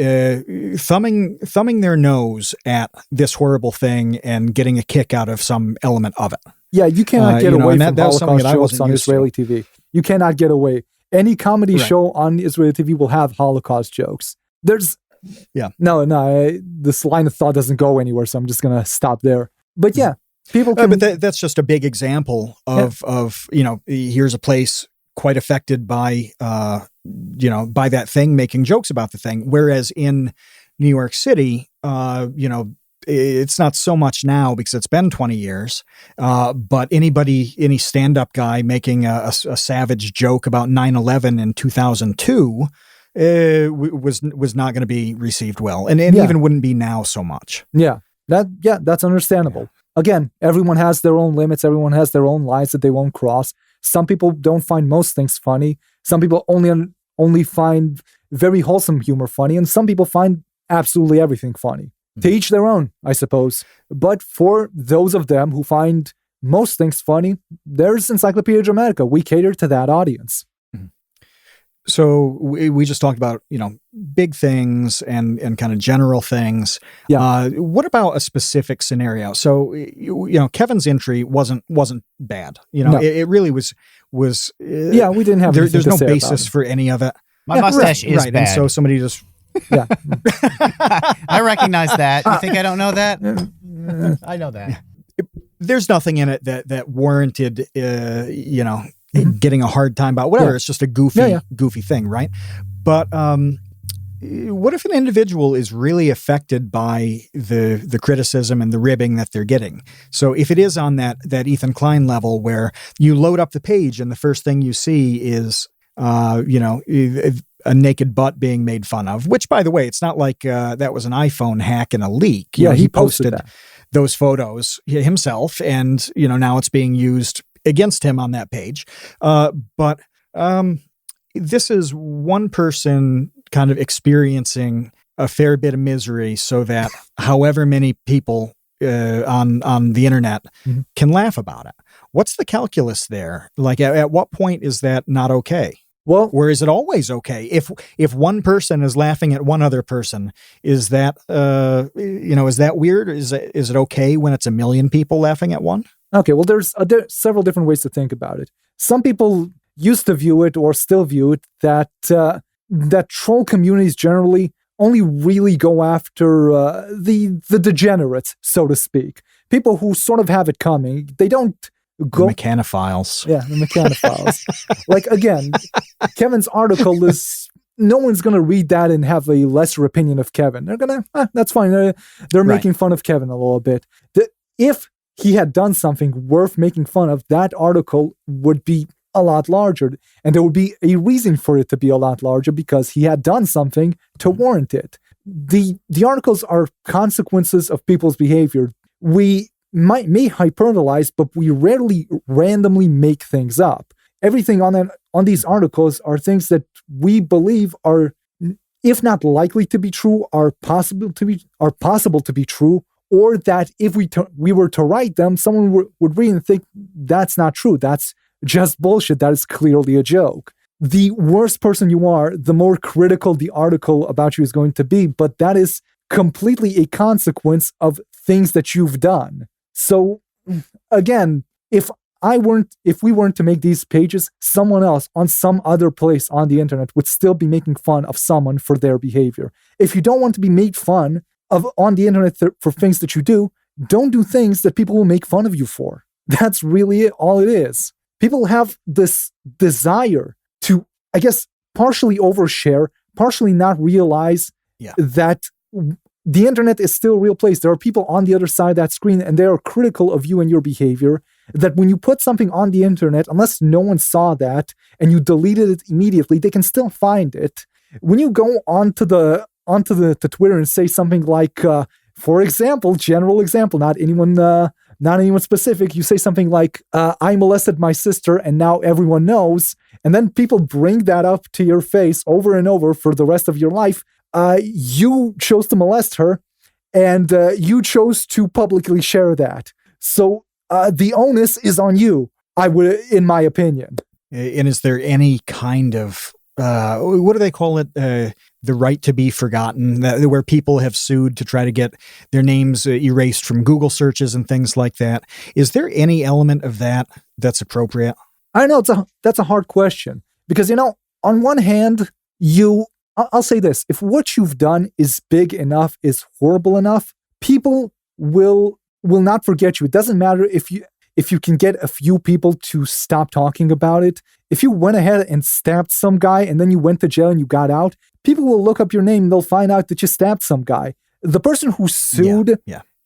C: thumbing their nose at this horrible thing and getting a kick out of some element of it.
A: Yeah, you cannot get away from Holocaust jokes on Israeli TV. You cannot get away. Any comedy show on Israeli TV will have Holocaust jokes. There's this line of thought doesn't go anywhere, so I'm just gonna stop there. But yeah, people can.
C: But that's just a big example of here's a place quite affected by by that thing, making jokes about the thing. Whereas in New York City, it's not so much now because it's been 20 years. But any stand-up guy making a savage joke about 9/11 in 2002 was not going to be received well, and even wouldn't be now so much.
A: That's understandable. Again, everyone has their own limits. Everyone has their own lines that they won't cross. Some people don't find most things funny. Some people only find very wholesome humor funny, and some people find absolutely everything funny. To each their own, I suppose. But for those of them who find most things funny, there's Encyclopedia Dramatica. We cater to that audience.
C: So we just talked about, big things and kind of general things. Yeah. What about a specific scenario? So, Kevin's entry wasn't bad. No. It really was. We
A: didn't have.
C: There's no basis for any of it.
B: My mustache is bad.
C: And so somebody just.
A: Yeah.
B: I recognize that. You think I don't know that? I know that.
C: There's nothing in it that warranted, getting a hard time about whatever. It's just a goofy thing, right? But what if an individual is really affected by the criticism and the ribbing that they're getting? So if it is on that Ethan Klein level where you load up the page and the first thing you see is a naked butt being made fun of, which, by the way, it's not like that was an iPhone hack and a leak. He posted those photos himself, and now it's being used against him on that page. But this is one person kind of experiencing a fair bit of misery so that however many people on the internet can laugh about it. What's the calculus there? Like at what point is that not okay?
A: Well,
C: or is it always okay? If one person is laughing at one other person, is that is that weird? Is it okay when it's a million people laughing at one?
A: Okay, well, there's several different ways to think about it. Some people used to view it, or still view it, that troll communities generally only really go after the degenerates, so to speak. People who sort of have it coming. They don't go...
C: The mecanophiles.
A: Yeah, the mecanophiles. Like, again, Kevin's article is... No one's going to read that and have a lesser opinion of Kevin. They're going to... that's fine. They're making fun of Kevin a little bit. If he had done something worth making fun of, that article would be a lot larger, and there would be a reason for it to be a lot larger because he had done something to warrant it. The articles are consequences of people's behavior. We may hyperbolize, but we rarely randomly make things up. Everything on these articles are things that we believe are, if not likely to be true, are possible to be true, or that if we were to write them, someone would read and think that's not true. That's just bullshit. That is clearly a joke. The worse person you are, the more critical the article about you is going to be, but that is completely a consequence of things that you've done. So again, if we weren't to make these pages, someone else on some other place on the internet would still be making fun of someone for their behavior. If you don't want to be made fun of on the internet for things that you do, don't do things that people will make fun of you for. That's really all it is. People have this desire to, I guess, partially overshare, partially not realize that the internet is still a real place. There are people on the other side of that screen, and they are critical of you and your behavior, that when you put something on the internet, unless no one saw that and you deleted it immediately, they can still find it. When you go onto the Twitter and say something like, for example, general example, not anyone specific, you say something like, I molested my sister and now everyone knows, and then people bring that up to your face over and over for the rest of your life. You chose to molest her, and you chose to publicly share that. So the onus is on you, in my opinion.
C: And is there any kind of, what do they call it? The right to be forgotten, where people have sued to try to get their names erased from Google searches and things like that. Is there any element of that that's appropriate?
A: I know that's a hard question because, on one hand, I'll say this, if what you've done is big enough, is horrible enough, people will not forget you. It doesn't matter if you can get a few people to stop talking about it. If you went ahead and stabbed some guy and then you went to jail and you got out, people will look up your name and they'll find out that you stabbed some guy. The person who sued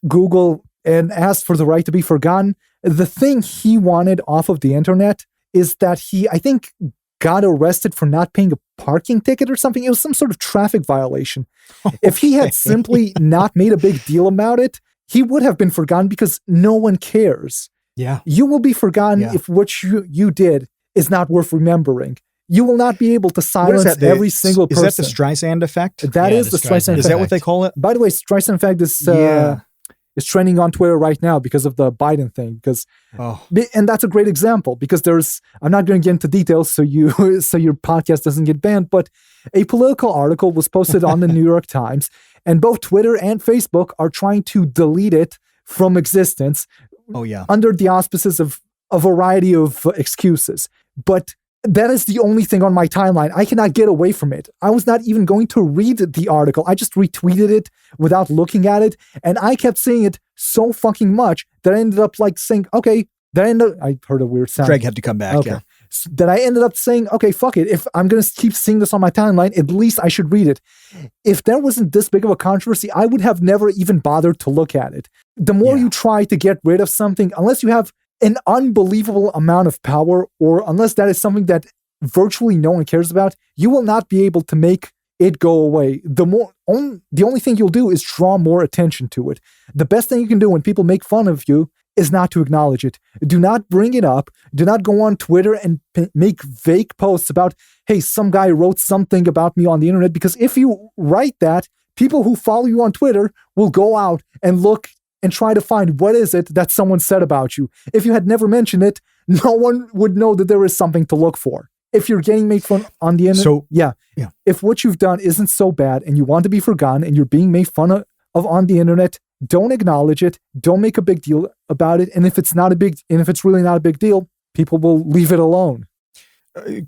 A: Google and asked for the right to be forgotten. The thing he wanted off of the internet is that he, I think, got arrested for not paying a parking ticket or something. It was some sort of traffic violation. Okay. If he had simply not made a big deal about it, he would have been forgotten because no one cares.
C: Yeah.
A: You will be forgotten if what you did is not worth remembering. You will not be able to silence every single person.
C: Is that the Streisand effect?
A: That is the Streisand effect.
C: Is that what they call it?
A: By the way, Streisand effect is trending on Twitter right now because of the Biden thing. And that's a great example because I'm not going to get into details so your podcast doesn't get banned, but a political article was posted on the New York Times, and both Twitter and Facebook are trying to delete it from existence.
C: Oh yeah,
A: under the auspices of a variety of excuses. But that is the only thing on my timeline. I cannot get away from it. I was not even going to read the article. I just retweeted it without looking at it. And I kept seeing it so fucking much that I ended up saying, okay, I heard a weird sound.
C: Greg had to come back.
A: Okay.
C: Yeah.
A: So that I ended up saying, okay, fuck it. If I'm going to keep seeing this on my timeline, at least I should read it. If there wasn't this big of a controversy, I would have never even bothered to look at it. The more you try to get rid of something, unless you have an unbelievable amount of power, or unless that is something that virtually no one cares about, you will not be able to make it go away. The only thing you'll do is draw more attention to it. The best thing you can do when people make fun of you is not to acknowledge it. Do not bring it up. Do not go on Twitter and make vague posts about, hey, some guy wrote something about me on the internet, because if you write that, people who follow you on Twitter will go out and look and try to find what is it that someone said about you. If you had never mentioned it, no one would know that there is something to look for. If you're getting made fun on the internet, if what you've done isn't so bad and you want to be forgotten and you're being made fun of on the internet, don't acknowledge it. Don't make a big deal about it. And if it's really not a big deal, people will leave it alone.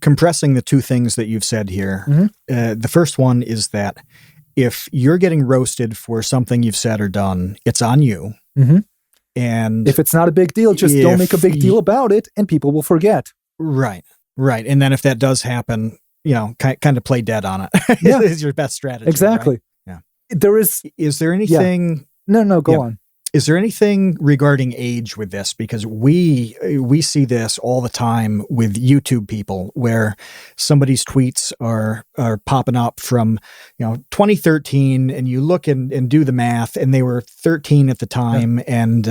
C: Compressing the two things that you've said here, the first one is that if you're getting roasted for something you've said or done, it's on you.
A: Mm-hmm.
C: And
A: if it's not a big deal, just don't make a big deal about it and people will forget.
C: Right. And then if that does happen, kind of play dead on it.
A: Yeah.
C: Is your best strategy.
A: Exactly.
C: Right?
A: Yeah.
C: Is there anything?
A: Yeah. No, go on.
C: Is there anything regarding age with this? Because we see this all the time with YouTube people, where somebody's tweets are popping up from 2013, and you look and do the math, and they were 13 at the time, and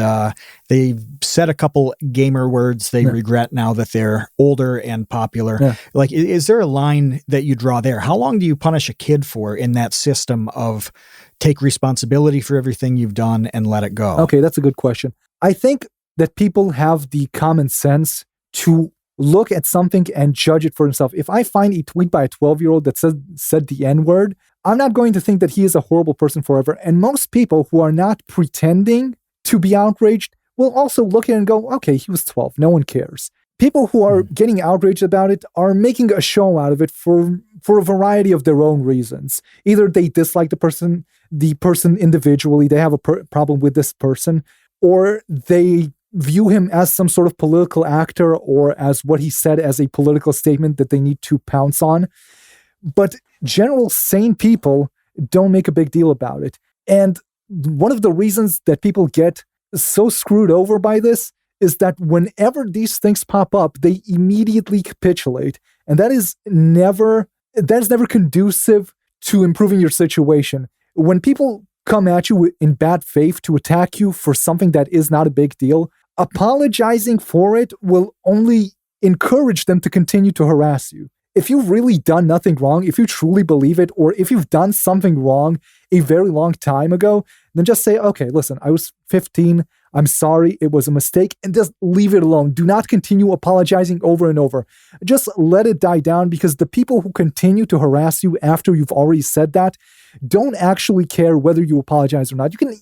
C: they said a couple gamer words they regret now that they're older and popular. Yeah. Like, is there a line that you draw there? How long do you punish a kid for in that system of take responsibility for everything you've done and let it go?
A: Okay, that's a good question. I think that people have the common sense to look at something and judge it for themselves. If I find a tweet by a 12-year-old that said the N-word, I'm not going to think that he is a horrible person forever. And most people who are not pretending to be outraged will also look at it and go, okay, he was 12. No one cares. People who are getting outraged about it are making a show out of it for a variety of their own reasons. Either they dislike the person individually, they have a problem with this person, or they view him as some sort of political actor or as what he said as a political statement that they need to pounce on. But general sane people don't make a big deal about it. And one of the reasons that people get so screwed over by this is that whenever these things pop up, they immediately capitulate. And that is never conducive to improving your situation. When people come at you in bad faith to attack you for something that is not a big deal, apologizing for it will only encourage them to continue to harass you. If you've really done nothing wrong, if you truly believe it, or if you've done something wrong a very long time ago, then just say, okay, listen, I was 15. I'm sorry, it was a mistake, and just leave it alone. Do not continue apologizing over and over. Just let it die down, because the people who continue to harass you after you've already said that don't actually care whether you apologize or not. You can,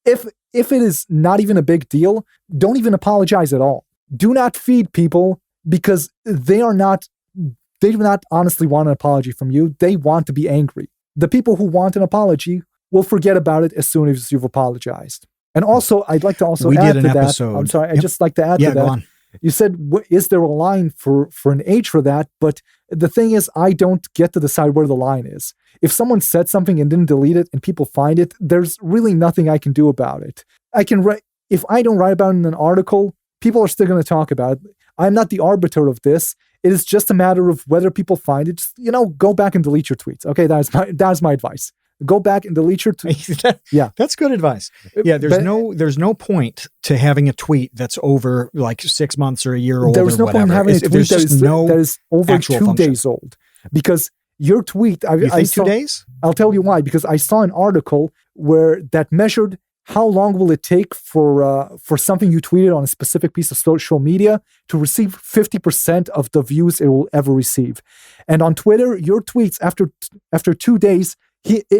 A: if it is not even a big deal, don't even apologize at all. Do not feed people, because they do not honestly want an apology from you. They want to be angry. The people who want an apology will forget about it as soon as you've apologized. And also, I'd like to also add to that. I'm sorry, I'd just like to add to that.
C: Go on.
A: You said, is there a line for an age for that? But the thing is, I don't get to decide where the line is. If someone said something and didn't delete it and people find it, there's really nothing I can do about it. I can write, if I don't write about it in an article, people are still going to talk about it. I'm not the arbiter of this. It is just a matter of whether people find it. Just, go back and delete your tweets. Okay, that's my advice. Go back and delete your tweets. Yeah,
C: that's good advice. Yeah, there's no point to having a tweet that's over like 6 months or a year old.
A: There's no point in having a tweet that is over 2 days old, because your tweet.
C: You think 2 days?
A: I'll tell you why. Because I saw an article where that measured how long will it take for something you tweeted on a specific piece of social media to receive 50% of the views it will ever receive. And on Twitter, your tweets after 2 days,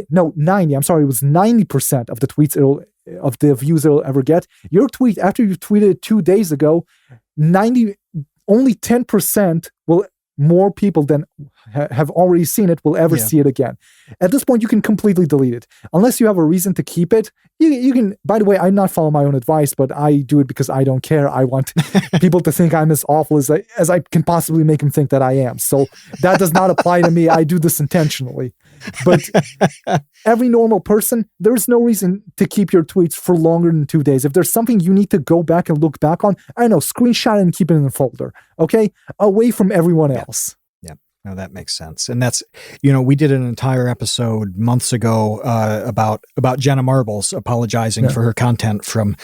A: 90. I'm sorry, it was 90% of the tweets of the views it'll ever get. Your tweet after you tweeted it 2 days ago, only 10% will. More people than have already seen it will ever see it again. At this point, you can completely delete it. Unless you have a reason to keep it, you can, by the way, I'm not following my own advice, but I do it because I don't care. I want people to think I'm as awful as I can possibly make them think that I am. So that does not apply to me. I do this intentionally. But every normal person, there's no reason to keep your tweets for longer than 2 days. If there's something you need to go back and look back on, I know, screenshot it and keep it in a folder, okay? Away from everyone else.
C: Yeah, no, that makes sense. And that's, we did an entire episode months ago about Jenna Marbles apologizing for her content from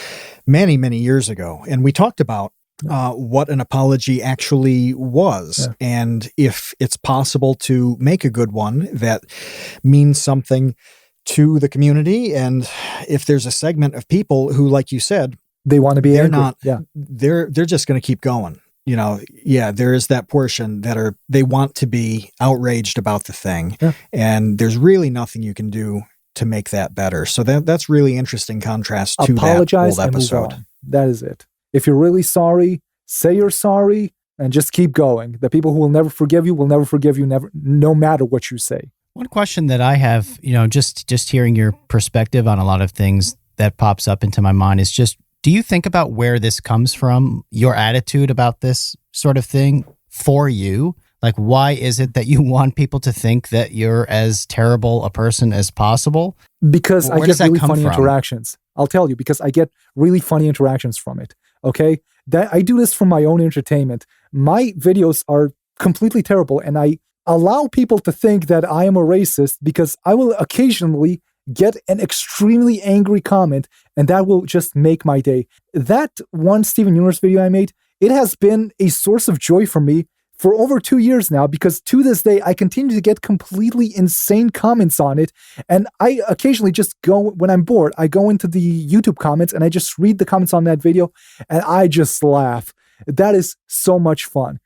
C: many, many years ago. And we talked about what an apology actually was, and if it's possible to make a good one that means something to the community, and if there's a segment of people who, like you said,
A: they want to be angry.
C: They're just going to keep going. There is that portion that they want to be outraged about the thing, and there's really nothing you can do to make that better. So that's really interesting contrast to
A: apologize
C: that old episode.
A: And move on. That is it. If you're really sorry, say you're sorry and just keep going. The people who will never forgive you will never forgive you, no matter what you say.
B: One question that I have, just hearing your perspective on a lot of things that pops up into my mind is just, do you think about where this comes from, your attitude about this sort of thing for you? Like, why is it that you want people to think that you're as terrible a person as possible?
A: Because I get really funny interactions. I'll tell you, because I get really funny interactions from it. Okay? I do this for my own entertainment. My videos are completely terrible, and I allow people to think that I am a racist because I will occasionally get an extremely angry comment, and that will just make my day. That one Steven Universe video I made, it has been a source of joy for me for over 2 years now, because to this day, I continue to get completely insane comments on it. And I occasionally just go, when I'm bored, I go into the YouTube comments and I just read the comments on that video and I just laugh. That is so much fun.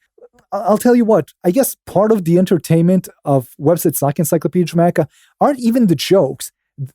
A: I'll tell you what, I guess part of the entertainment of websites like Encyclopedia Dramatica aren't even the jokes.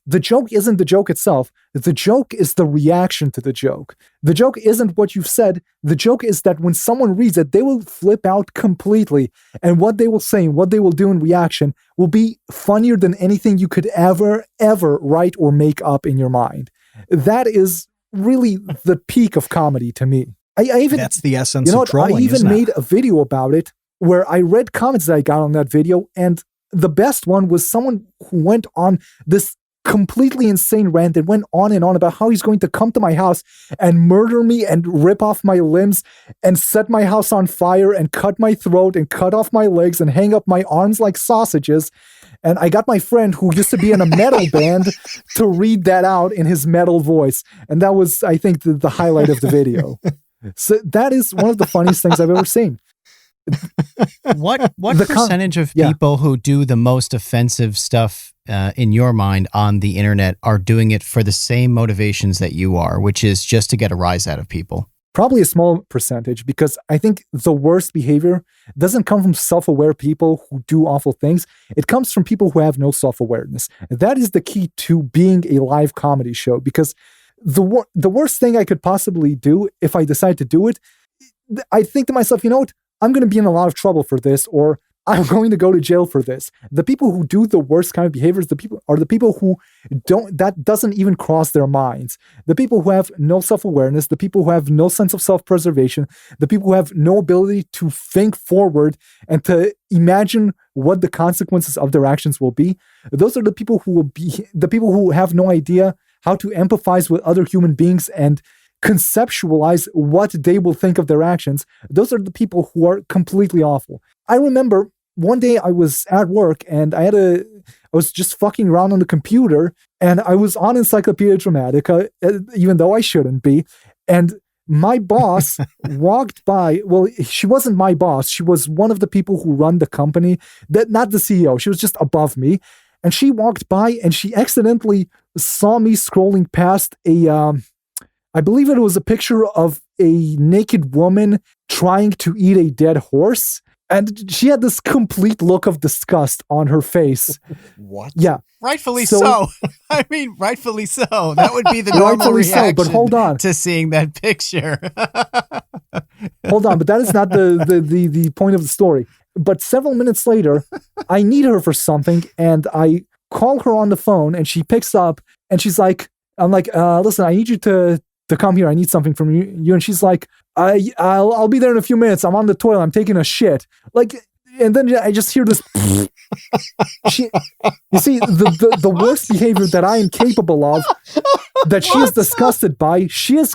A: The joke isn't the joke itself. The joke is the reaction to the joke. The joke isn't what you've said. The joke is that when someone reads it, they will flip out completely. And what they will say and what they will do in reaction will be funnier than anything you could ever write or make up in your mind. That is really the peak of comedy to me.
C: That's the essence of trolling.
A: I even made a video about it where I read comments that I got on that video. And the best one was someone who went on this completely insane rant that went on and on about how he's going to come to my house and murder me and rip off my limbs and set my house on fire and cut my throat and cut off my legs and hang up my arms like sausages. And I got my friend who used to be in a metal band to read that out in his metal voice. And that was, I think, the highlight of the video. So that is one of the funniest things I've ever seen.
B: What percentage of people who do the most offensive stuff in your mind on the internet are doing it for the same motivations that you are, which is just to get a rise out of people?
A: Probably a small percentage, because I think the worst behavior doesn't come from self-aware people who do awful things. It comes from people who have no self-awareness. That is the key to being a live comedy show, because the worst thing I could possibly do if I decide to do it, I think to myself, you know what? I'm going to be in a lot of trouble for this, or I'm going to go to jail for this. The people who do the worst kind of behaviors, the people who that doesn't even cross their minds. The people who have no self-awareness, the people who have no sense of self-preservation, the people who have no ability to think forward and to imagine what the consequences of their actions will be. Those are the people who have no idea how to empathize with other human beings and conceptualize what they will think of their actions. Those are the people who are completely awful. I remember one day I was at work and I was just fucking around on the computer and I was on Encyclopedia Dramatica, even though I shouldn't be. And my boss walked by. Well, she wasn't my boss. She was one of the people who run the company, not the CEO. She was just above me. And she walked by and she accidentally saw me scrolling past I believe it was a picture of a naked woman trying to eat a dead horse. And she had this complete look of disgust on her face.
C: What?
B: Yeah. Rightfully so. I mean, rightfully so. That would be the normal reaction
A: but hold on.
B: to seeing that picture.
A: Hold on, but that is not the point of the story. But several minutes later, I need her for something, and I call her on the phone, and she picks up, and she's like, I'm like, listen, I need you to come here. I need something from you. And she's like, I'll be there in a few minutes. I'm on the toilet. I'm taking a shit. Like, and then I just hear this. You see, the worst behavior that I am capable of, that she is disgusted by, she is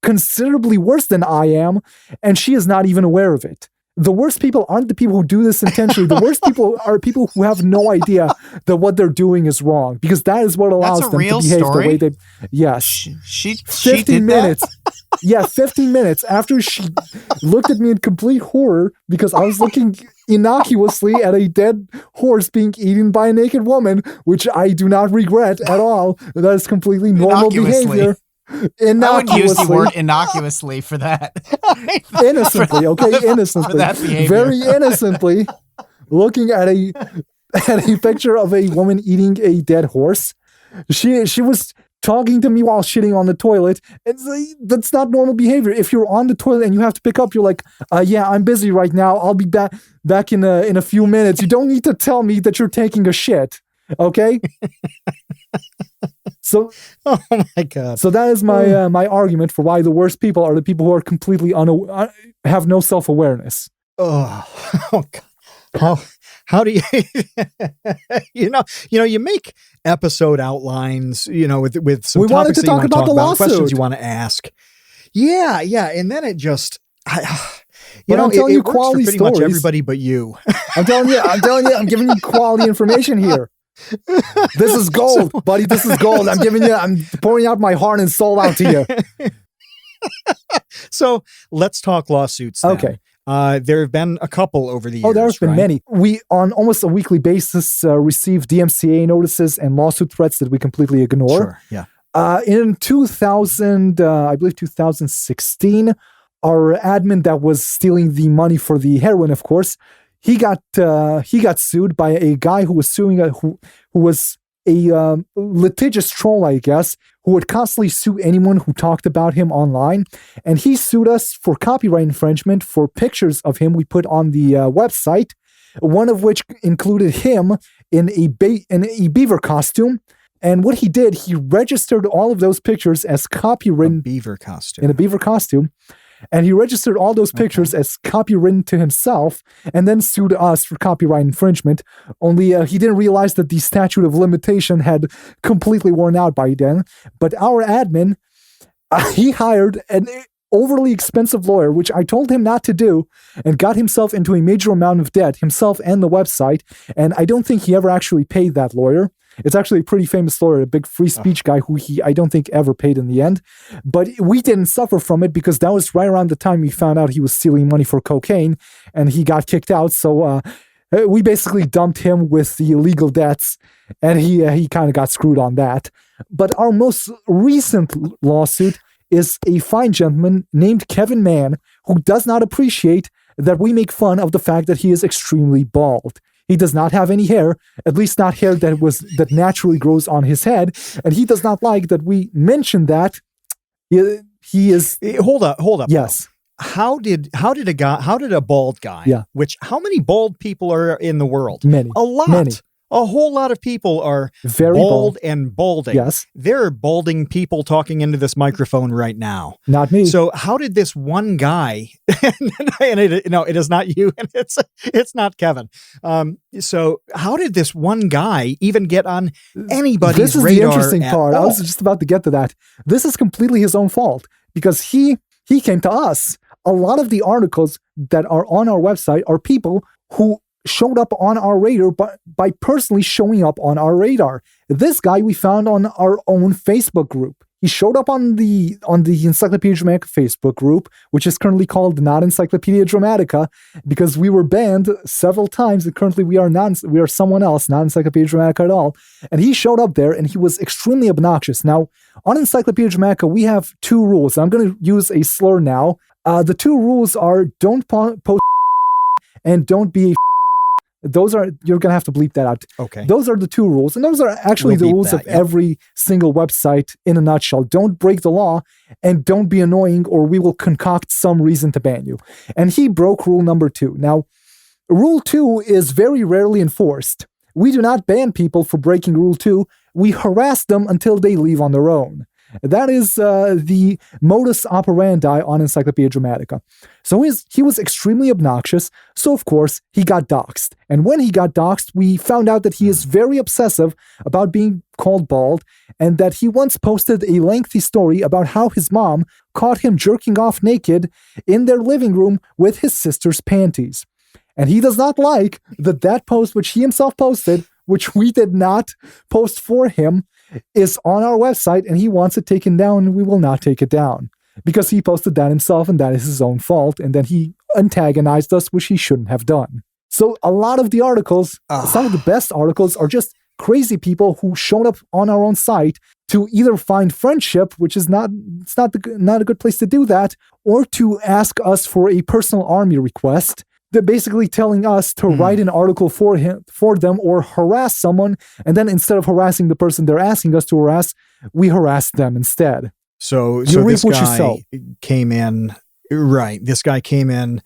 A: considerably worse than I am, and she is not even aware of it. The worst people aren't the people who do this intentionally. The worst people are people who have no idea that what they're doing is wrong, because that is what allows them to behave the way they. Yes.
B: She
A: 15 minutes. Yeah, 15 minutes after she looked at me in complete horror because I was looking innocuously at a dead horse being eaten by a naked woman, which I do not regret at all. That is completely normal behavior.
B: I would use the word innocuously for that.
A: Innocently, okay? Innocently.
B: For that behavior.
A: Very innocently, looking at a picture of a woman eating a dead horse. She was talking to me while shitting on the toilet. That's not normal behavior. If you're on the toilet and you have to pick up, you're like, yeah, I'm busy right now. I'll be back in a few minutes. You don't need to tell me that you're taking a shit. Okay? So,
C: oh my God.
A: So that is my my argument for why the worst people are the people who are completely have no self-awareness.
C: Oh God. How do you you make episode outlines, with some topics that you want to talk about, questions you want to ask. Yeah, and then it just it works for pretty much everybody but you.
A: I'm telling you, I'm giving you quality information here. This is gold, buddy. This is gold. I'm pouring out my heart and soul out to you.
C: So let's talk lawsuits then.
A: Okay.
C: There have been a couple over the years.
A: Oh, there have been many. We, on almost a weekly basis, receive DMCA notices and lawsuit threats that we completely ignore.
C: Sure, yeah.
A: In 2016, our admin that was stealing the money for the heroin, of course, he got sued by a guy who was suing who was a litigious troll, I guess, who would constantly sue anyone who talked about him online. And he sued us for copyright infringement for pictures of him we put on the website, one of which included him in a beaver costume. And what he did, he registered all of those pictures as copywritten. In a beaver costume. And he registered all those pictures as copywritten to himself and then sued us for copyright infringement. Only he didn't realize that the statute of limitation had completely worn out by then. But our admin, he hired an overly expensive lawyer, which I told him not to do, and got himself into a major amount of debt, himself and the website. And I don't think he ever actually paid that lawyer. It's actually a pretty famous lawyer, a big free speech guy who I don't think ever paid in the end. But we didn't suffer from it because that was right around the time we found out he was stealing money for cocaine and he got kicked out. So we basically dumped him with the illegal debts and he kind of got screwed on that. But our most recent lawsuit is a fine gentleman named Kevin Mann who does not appreciate that we make fun of the fact that he is extremely bald. He does not have any hair, at least not hair that naturally grows on his head, and he does not like that we mention that. He is.
C: Hold up.
A: Yes.
C: how did a bald guy, which how many bald people are in the world?
A: Many.
C: A lot.
A: Many.
C: A whole lot of people are
A: very
C: bald and balding.
A: Yes.
C: There are balding people talking into this microphone right now.
A: Not me.
C: So how did this one guy, and it is not you, and it's not Kevin. So how did this one guy even get on anybody's radar?
A: This is the interesting part.
C: All?
A: I was just about to get to that. This is completely his own fault because he came to us. A lot of the articles that are on our website are people who showed up on our radar by personally showing up on our radar. This guy we found on our own Facebook group. He showed up on the Encyclopedia Dramatica Facebook group, which is currently called not Encyclopedia Dramatica, because we were banned several times, and currently we are someone else, not Encyclopedia Dramatica at all. And he showed up there, and he was extremely obnoxious. Now, on Encyclopedia Dramatica, we have 2 rules. I'm going to use a slur now. The 2 rules are don't post and don't be a Those are, you're going to have to bleep that out.
C: Okay.
A: Those are the 2 rules. And those are actually the rules of every single website in a nutshell. Don't break the law and don't be annoying, or we will concoct some reason to ban you. And he broke rule number 2. Now, rule 2 is very rarely enforced. We do not ban people for breaking rule 2. We harass them until they leave on their own. That is the modus operandi on Encyclopedia Dramatica. So he was extremely obnoxious, so of course he got doxxed. And when he got doxxed, we found out that he is very obsessive about being called bald, and that he once posted a lengthy story about how his mom caught him jerking off naked in their living room with his sister's panties. And he does not like that post, which he himself posted, which we did not post for him, is on our website, and he wants it taken down, and we will not take it down because he posted that himself, and that is his own fault, and then he antagonized us, which he shouldn't have done. So a lot of the articles, some of the best articles, are just crazy people who showed up on our own site to either find friendship, which is not a good place to do that, or to ask us for a personal army request. They're basically telling us to write an article for them, or harass someone, and then instead of harassing the person they're asking us to harass, we harass them instead.
C: So this guy came in, right? This guy came in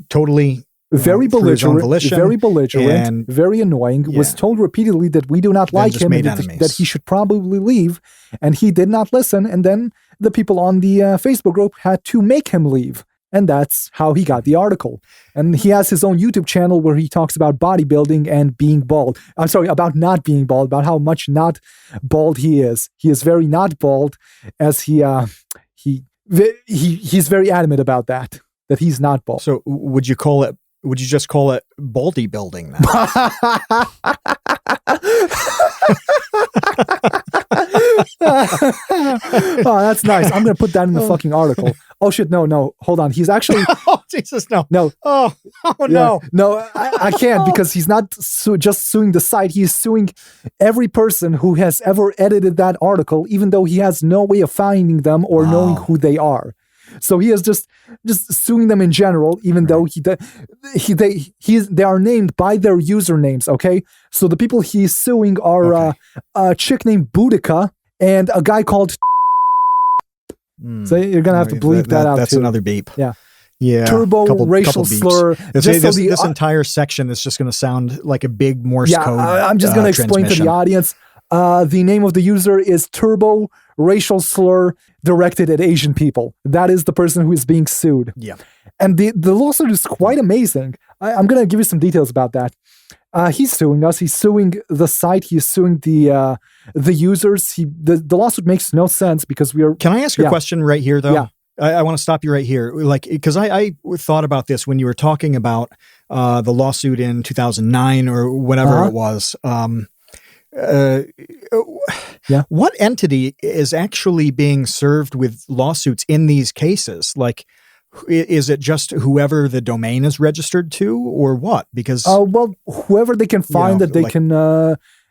C: totally
A: very belligerent, very annoying. Was told repeatedly that we do not like him, and that he should probably leave, and he did not listen. And then the people on the Facebook group had to make him leave. And that's how he got the article. And he has his own YouTube channel where he talks about bodybuilding and being bald. I'm sorry, about not being bald, about how much not bald he is. He is very not bald, as he's very adamant about that he's not bald.
C: So would you just call it baldy building then?
A: Oh, that's nice. I'm going to put that in the fucking article. Oh shit, no, hold on. He's actually...
C: Oh, Jesus, no.
A: No.
C: Oh no.
A: No, I can't, because he's not just suing the site. He is suing every person who has ever edited that article, even though he has no way of finding them or knowing who they are. So he is just suing them in general, even though they are named by their usernames, okay? So the people he's suing are a chick named Boudica and a guy called... So you're going to have to bleep that out.
C: That's
A: too.
C: another beep.
A: Yeah. Turbo racial slur.
C: This entire section is just going to sound like a big Morse code.
A: I'm just going to explain to the audience. The name of the user is Turbo Racial Slur directed at Asian people. That is the person who is being sued.
C: Yeah.
A: And the lawsuit is quite amazing. I'm going to give you some details about that. He's suing us. He's suing the site. He's suing the users. The lawsuit makes no sense because we are...
C: Can I ask a question right here, though?
A: Yeah.
C: I want to stop you right here. Because I thought about this when you were talking about the lawsuit in 2009 or whatever it was. What entity is actually being served with lawsuits in these cases? Like, is it just whoever the domain is registered to, or what? Because
A: whoever they can find that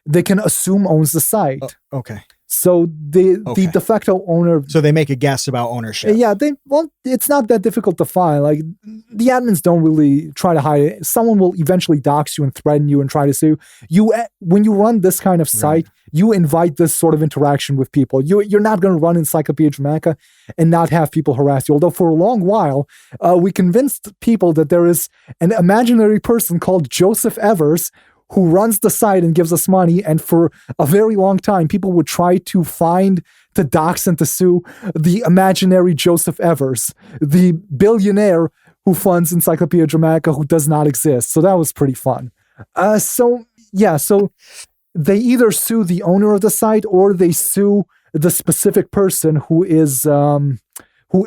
A: they can assume owns the site.
C: Okay.
A: So the de facto owner...
C: So they make a guess about ownership.
A: Yeah, it's not that difficult to find. Like, the admins don't really try to hide it. Someone will eventually dox you and threaten you and try to sue you. When you run this kind of site, you invite this sort of interaction with people. You're not going to run Encyclopedia Dramatica and not have people harass you. Although for a long while, we convinced people that there is an imaginary person called Joseph Evers who runs the site and gives us money. And for a very long time, people would try to dox and to sue the imaginary Joseph Evers, the billionaire who funds Encyclopedia Dramatica, who does not exist. So that was pretty fun. So they either sue the owner of the site or they sue the specific person who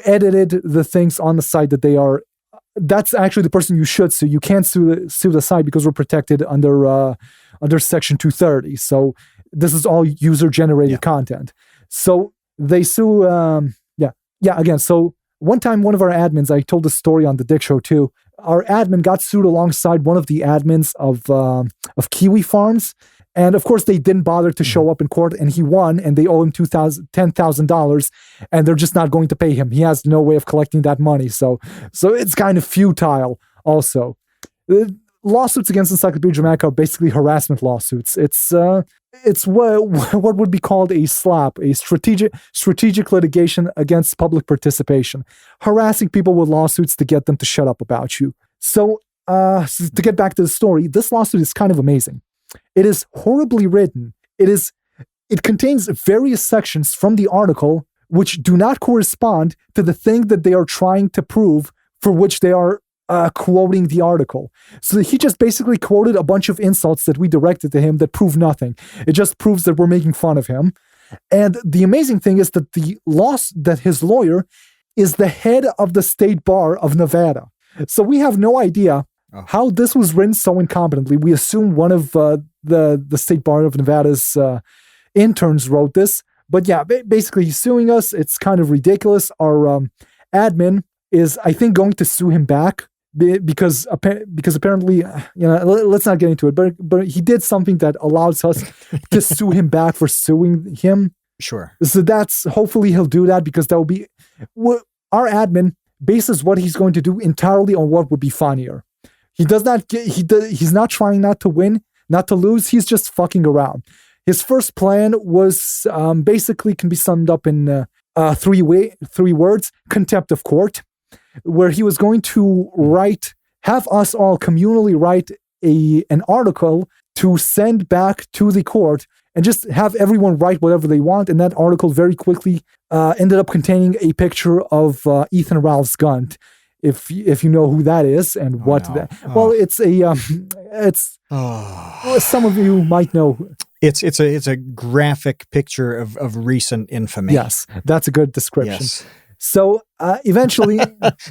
A: edited the things on the site that they are. That's actually the person you should sue. You can't sue the site because we're protected under Section 230. So this is all user-generated content. So they sue. Again. So one time, one of our admins, I told this story on the Dick Show too. Our admin got sued alongside one of the admins of Kiwi Farms. And of course, they didn't bother to show up in court, and he won, and they owe him $10,000, and they're just not going to pay him. He has no way of collecting that money, so it's kind of futile. Also, lawsuits against Encyclopedia Dramatica are basically harassment lawsuits. It's what would be called a SLAP, a strategic litigation against public participation, harassing people with lawsuits to get them to shut up about you. So to get back to the story, this lawsuit is kind of amazing. It is horribly written. It contains various sections from the article which do not correspond to the thing that they are trying to prove, for which they are quoting the article. So he just basically quoted a bunch of insults that we directed to him that prove nothing. It just proves that we're making fun of him. And the amazing thing is that his lawyer is the head of the State Bar of Nevada. So we have no idea how this was written so incompetently. We assume one of the State Bar of Nevada's interns wrote this. But yeah, basically he's suing us. It's kind of ridiculous. Our admin is, I think, going to sue him back because apparently, let's not get into it. But he did something that allows us to sue him back for suing him.
C: Sure.
A: So hopefully he'll do that, because that will be our admin bases what he's going to do entirely on what would be funnier. He's not trying not to win, not to lose. He's just fucking around. His first plan was basically can be summed up in three words: contempt of court, where he was going to have us all communally write an article to send back to the court, and just have everyone write whatever they want. And that article very quickly ended up containing a picture of Ethan Ralph's gun. If you know who that is and well, it's some of you might know.
C: It's a graphic picture of recent infamy.
A: Yes, that's a good description.
C: Yes.
A: So eventually,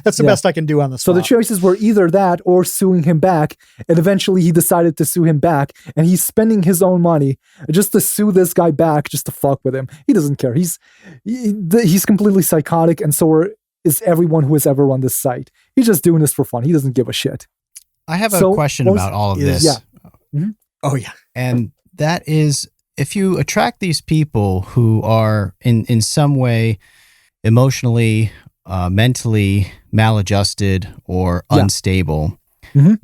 C: that's the best I can do on the spot.
A: So the choices were either that or suing him back, and eventually he decided to sue him back, and he's spending his own money just to sue this guy back, just to fuck with him. He doesn't care. He's completely psychotic, and so is everyone who has ever run this site. He's just doing this for fun. He doesn't give a shit.
B: I have a question about all of this.
A: Yeah. Mm-hmm.
C: Oh, yeah.
B: And that is, if you attract these people who are in some way emotionally, mentally maladjusted or unstable,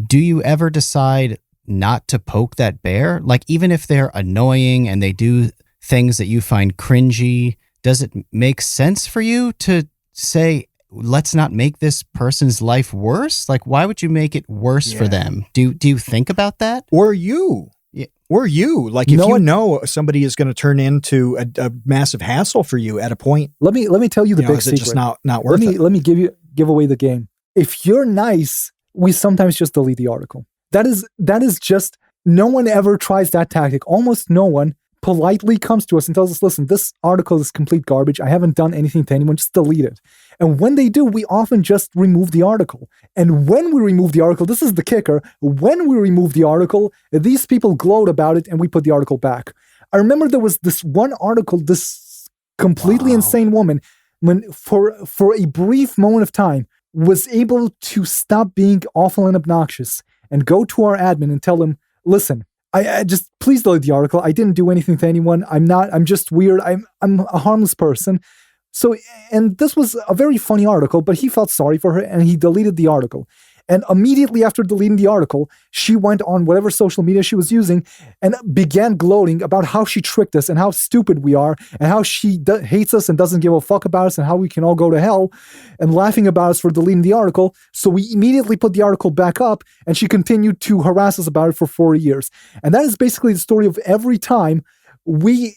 B: do you ever decide not to poke that bear? Like, even if they're annoying and they do things that you find cringy, does it make sense for you to say, let's not make this person's life worse? Like, why would you make it worse for them? Do you think about that?
C: Or you? Yeah. Or you? Like, if you know somebody is going to turn into a massive hassle for you at a point.
A: Let me tell you the big secret.
C: Just not worth it.
A: Let me give away the game. If you're nice, we sometimes just delete the article. That is just, no one ever tries that tactic. Almost no one politely comes to us and tells us, listen, this article is complete garbage. I haven't done anything to anyone. Just delete it. And when they do, we often just remove the article. And when we remove the article, this is the kicker. When we remove the article, these people gloat about it and we put the article back. I remember there was this one article, this completely insane woman, when for a brief moment of time was able to stop being awful and obnoxious and go to our admin and tell him, listen, I just, please delete the article. I didn't do anything to anyone. I'm just weird. I'm a harmless person. So, and this was a very funny article, but he felt sorry for her and he deleted the article. And immediately after deleting the article, she went on whatever social media she was using and began gloating about how she tricked us and how stupid we are and how she hates us and doesn't give a fuck about us and how we can all go to hell, and laughing about us for deleting the article. So we immediately put the article back up, and she continued to harass us about it for 4 years. And that is basically the story of every time we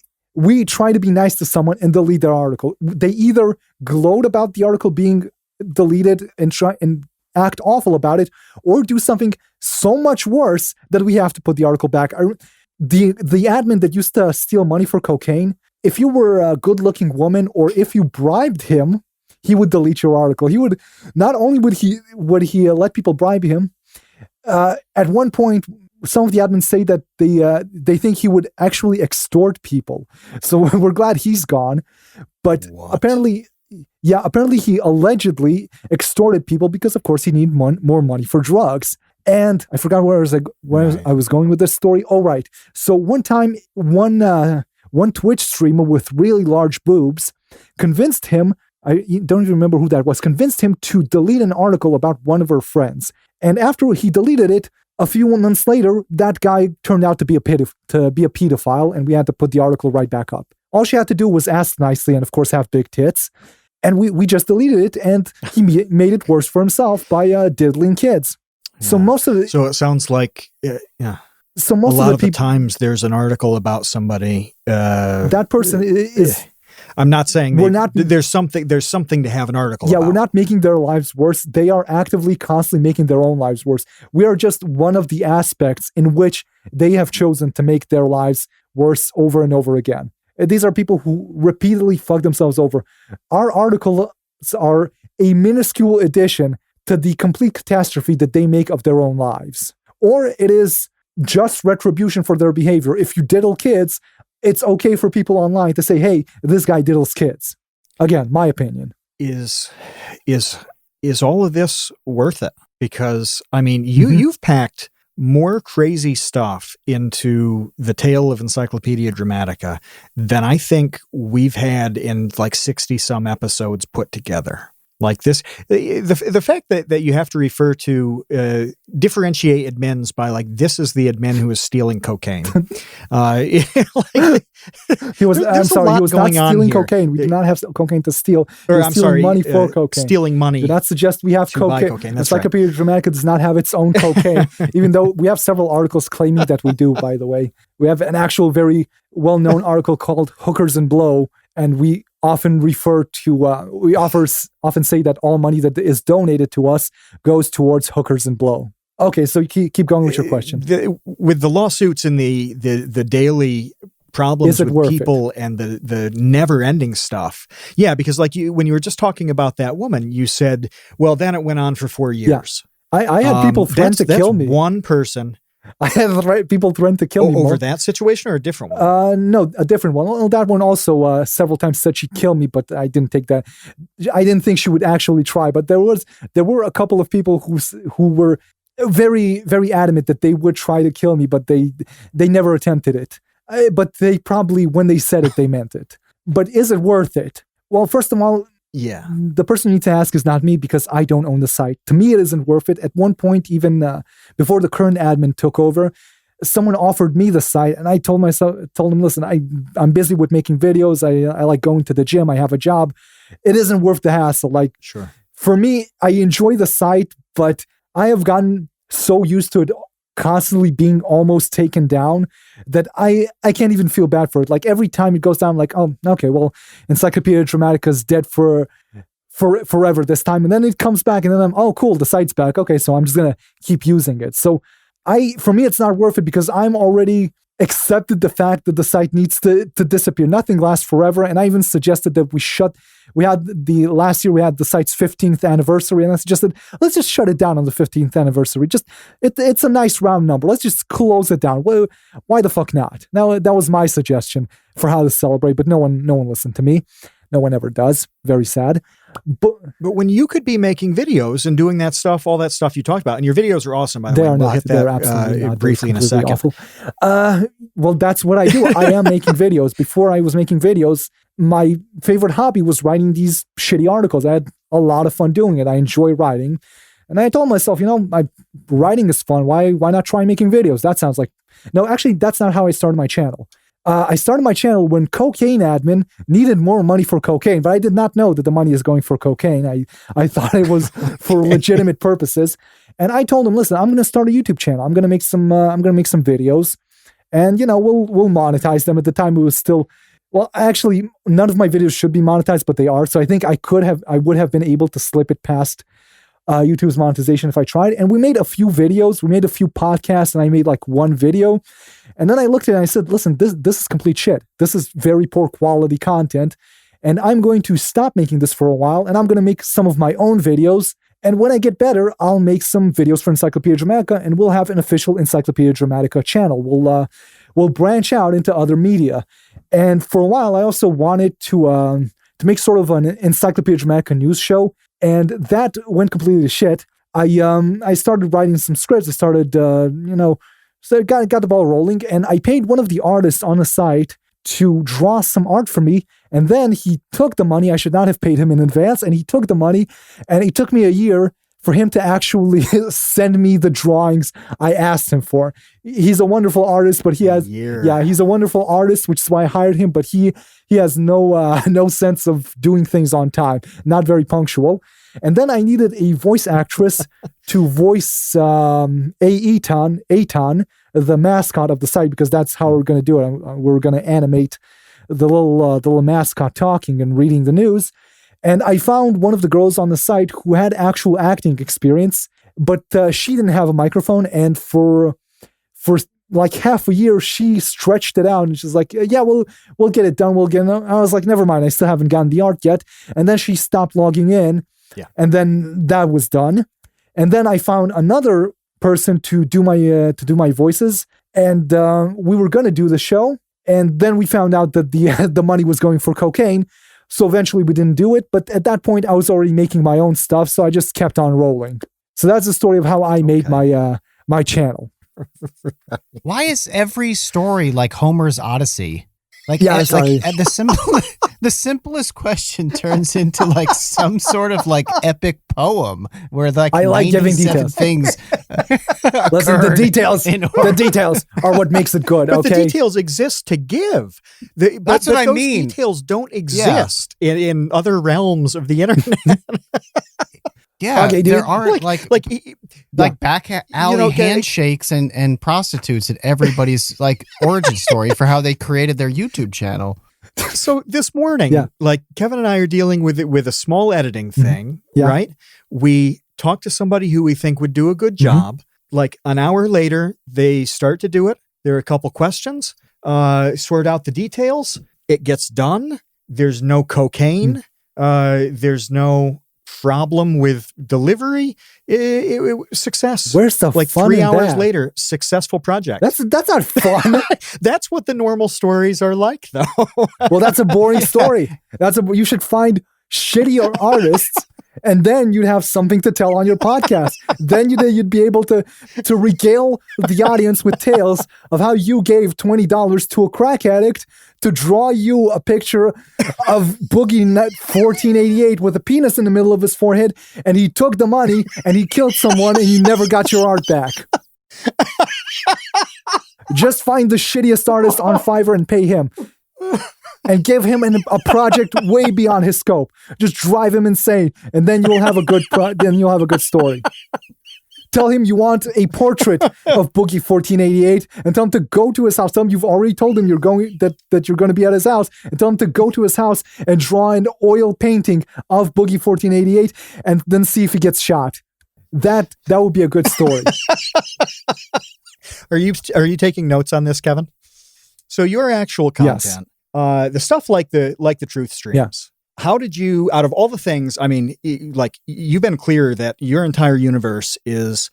A: try to be nice to someone and delete their article. They either gloat about the article being deleted and try and act awful about it, or do something so much worse that we have to put the article back. The admin that used to steal money for cocaine, if you were a good-looking woman or if you bribed him, he would delete your article. He would not only would he let people bribe him. At one point, some of the admins say that they think he would actually extort people. So we're glad he's gone. But apparently he allegedly extorted people because, of course, he needed more money for drugs. And I forgot where I was going with this story. Oh, right. So one time, one Twitch streamer with really large boobs convinced him, I don't even remember who that was, convinced him to delete an article about one of her friends. And after he deleted it, a few months later, that guy turned out to be a pedophile, and we had to put the article right back up. All she had to do was ask nicely and, of course, have big tits. And we just deleted it, and he made it worse for himself by diddling kids. Yeah.
C: So it sounds like, So a lot of the times there's an article about somebody.
A: That person is...
C: I'm not saying there's something to have an article about.
A: We're not making their lives worse. They are actively, constantly making their own lives worse. We are just one of the aspects in which they have chosen to make their lives worse over and over again. These are people who repeatedly fuck themselves over. Our articles are a minuscule addition to the complete catastrophe that they make of their own lives. Or it is just retribution for their behavior. If you diddle kids, it's okay for people online to say, hey, this guy diddles kids. Again, my opinion.
C: Is all of this worth it? Because, I mean, you've packed more crazy stuff into the tale of Encyclopedia Dramatica than I think we've had in like 60 some episodes put together. Like this, the fact that you have to refer to differentiate admins by like, this is the admin who is stealing cocaine.
A: He was not stealing cocaine. We do not have cocaine to steal. Money for cocaine.
C: Stealing money.
A: Do not suggest we have cocaine. Encyclopedia Dramatica does not have its own cocaine, even though we have several articles claiming that we do, by the way. We have an actual very well-known article called Hookers and Blow, and we often refer to, often say that all money that is donated to us goes towards Hookers and Blow. Okay, so keep going with your question.
C: With the lawsuits and the daily problems with people and the never-ending stuff. Yeah, because like when you were just talking about that woman, you said, well, then it went on for 4 years.
A: Yeah. I had people threaten to kill me.
C: One person.
A: I had people threaten to kill me.
C: Over that situation or a different one?
A: No, a different one. Well, that one also several times said she'd kill me, but I didn't take that. I didn't think she would actually try. But there were a couple of people who were very, very adamant that they would try to kill me, but they never attempted it. But they probably, when they said it, they meant it. But is it worth it? Well, first of all,
C: yeah,
A: the person you need to ask is not me because I don't own the site. To me, it isn't worth it. At one point, even before the current admin took over, someone offered me the site, and I told him, listen, I'm busy with making videos. I like going to the gym. I have a job. It isn't worth the hassle. Like,
C: sure.
A: For me, I enjoy the site, but I have gotten so used to it constantly being almost taken down that I can't even feel bad for it. Like every time it goes down, I'm like, oh, okay, well, Encyclopedia Dramatica is dead for forever this time. And then it comes back and then I'm, oh, cool, the site's back. Okay, so I'm just going to keep using it. So for me, it's not worth it because I'm already accepted the fact that the site needs to disappear. Nothing lasts forever. And I even suggested that last year we had the site's 15th anniversary, and I suggested, let's just shut it down on the 15th anniversary. It's a nice round number. Let's just close it down. Well, why the fuck not? Now, that was my suggestion for how to celebrate, but no one listened to me. No one ever does. Very sad. But
C: when you could be making videos and doing that stuff, all that stuff you talked about, and your videos are awesome, by the way. We'll hit that
A: they're absolutely not.
C: Briefly in a second.
A: Awful. Well, that's what I do. I am making videos. Before I was making videos, my favorite hobby was writing these shitty articles. I had a lot of fun doing it. I enjoy writing. And I told myself, writing is fun. Why not try making videos? That sounds like... No, actually, that's not how I started my channel. I started my channel when Cocaine Admin needed more money for cocaine, but I did not know that the money is going for cocaine. I thought it was for legitimate purposes. And I told him, listen, I'm going to start a YouTube channel. I'm going to make some videos, and we'll monetize them. At the time, it was still... Well, actually, none of my videos should be monetized, but they are. So I think I would have been able to slip it past YouTube's monetization if I tried. And we made a few videos, we made a few podcasts, and I made like one video. And then I looked at it and I said, listen, this is complete shit. This is very poor quality content. And I'm going to stop making this for a while, and I'm going to make some of my own videos. And when I get better, I'll make some videos for Encyclopedia Dramatica, and we'll have an official Encyclopedia Dramatica channel. We'll branch out into other media. And for a while, I also wanted to make sort of an Encyclopedia Dramatica news show, and that went completely to shit. I started writing some scripts. I started, so got the ball rolling, and I paid one of the artists on the site to draw some art for me, and then he took the money. I should not have paid him in advance, and he took the money, and it took me a year for him to actually send me the drawings I asked him for. He's a wonderful artist, but he's a wonderful artist, which is why I hired him, but he has no sense of doing things on time, not very punctual. And then I needed a voice actress to voice Aton, the mascot of the site, because that's how we're going to do it. We're going to animate the little mascot talking and reading the news. And I found one of the girls on the site who had actual acting experience, but she didn't have a microphone. And for like half a year, she stretched it out, and she's like, yeah, we'll get it done. We'll get it. I was like, never mind. I still haven't gotten the art yet. And then she stopped logging in. Yeah. And then that was done. And then I found another person to do my voices, and we were going to do the show. And then we found out that the money was going for cocaine. So eventually we didn't do it. But at that point, I was already making my own stuff, so I just kept on rolling. So that's the story of how I made my channel.
B: Why is every story like Homer's Odyssey? Like,
A: yeah,
B: the simplest question turns into like some sort of like epic poem where like
A: I like giving details.
B: Things.
A: Listen, the details are what makes it good.
C: But
A: okay,
C: the details exist to give.
B: That's what I mean.
C: Those details don't exist in other realms of the internet.
B: Yeah,
A: okay,
B: there aren't like back alley handshakes and prostitutes at everybody's like origin story for how they created their YouTube channel.
C: So this morning, like Kevin and I are dealing with a small editing thing, right? We talk to somebody who we think would do a good job. Like an hour later, they start to do it. There are a couple questions, sort out the details. It gets done. There's no cocaine. There's no problem with delivery. Success.
A: Where's the
C: like
A: fun
C: 3
A: in
C: hours
A: that?
C: later, successful project.
A: That's not fun.
C: That's what the normal stories are like, though.
A: Well, that's a boring story. You should find shittier artists, and then you'd have something to tell on your podcast. Then you'd be able to regale the audience with tales of how you gave $20 to a crack addict to draw you a picture of Boogie 1488 with a penis in the middle of his forehead, and he took the money and he killed someone and you never got your art back. Just find the shittiest artist on Fiverr and pay him. And give him a project way beyond his scope. Just drive him insane, and then you'll have a good story. Tell him you want a portrait of Boogie 1488, and tell him to go to his house. Tell him you've already told him that you're going to be at his house, and tell him to go to his house and draw an oil painting of Boogie 1488, and then see if he gets shot. That would be a good story.
C: Are you taking notes on this, Kevin? So your actual content, the stuff like the truth streams. How did you, out of all the things, I mean, like you've been clear that your entire universe is,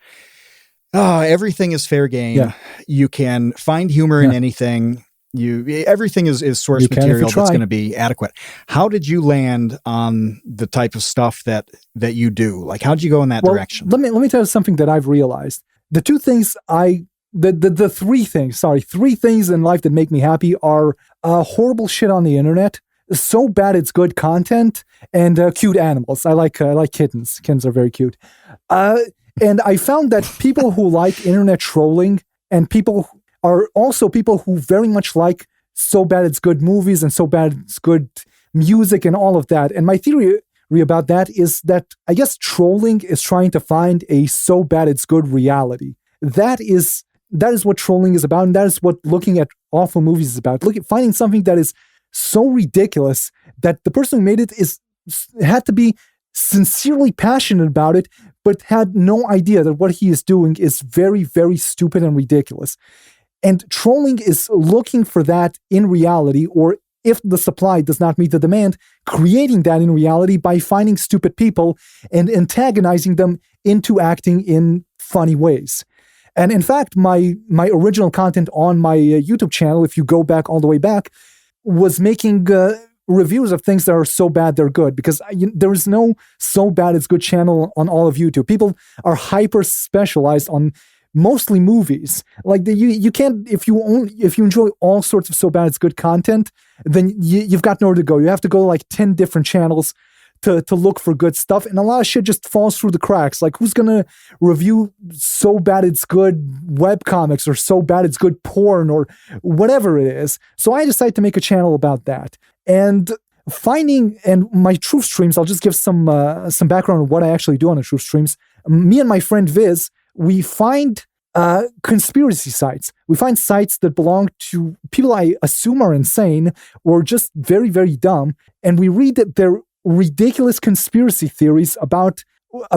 C: everything is fair game. Yeah. You can find humor in anything. Everything is source material that's going to be adequate. How did you land on the type of stuff that you do? Like, how did you go in that direction?
A: Let me tell you something that I've realized. The two things the three things in life that make me happy are horrible shit on the internet, so bad it's good content, and cute animals. I like kittens. Kittens are very cute. And I found that people who like internet trolling and people are also people who very much like So Bad It's Good movies and So Bad It's Good music and all of that. And my theory about that is that I guess trolling is trying to find a So Bad It's Good reality. That is what trolling is about, and that is what looking at awful movies is about. Finding something that is so ridiculous that the person who made it had to be sincerely passionate about it, but had no idea that what he is doing is very, very stupid and ridiculous. And trolling is looking for that in reality, or if the supply does not meet the demand, creating that in reality by finding stupid people and antagonizing them into acting in funny ways. And in fact, my original content on my YouTube channel, if you go back all the way back, was making reviews of things that are so bad they're good, because there is no So Bad It's Good channel on all of YouTube. People are hyper specialized on mostly movies. Like you can't, if you enjoy all sorts of So Bad It's Good content, then you've got nowhere to go. You have to go to like 10 different channels to look for good stuff, and a lot of shit just falls through the cracks. Like, who's gonna review So Bad It's Good webcomics or So Bad It's Good porn or whatever it is? So I decided to make a channel about that. And my truth streams, I'll just give some background on what I actually do on the truth streams. Me and my friend Viz, we find conspiracy sites. We find sites that belong to people I assume are insane or just very, very dumb, and we read their ridiculous conspiracy theories about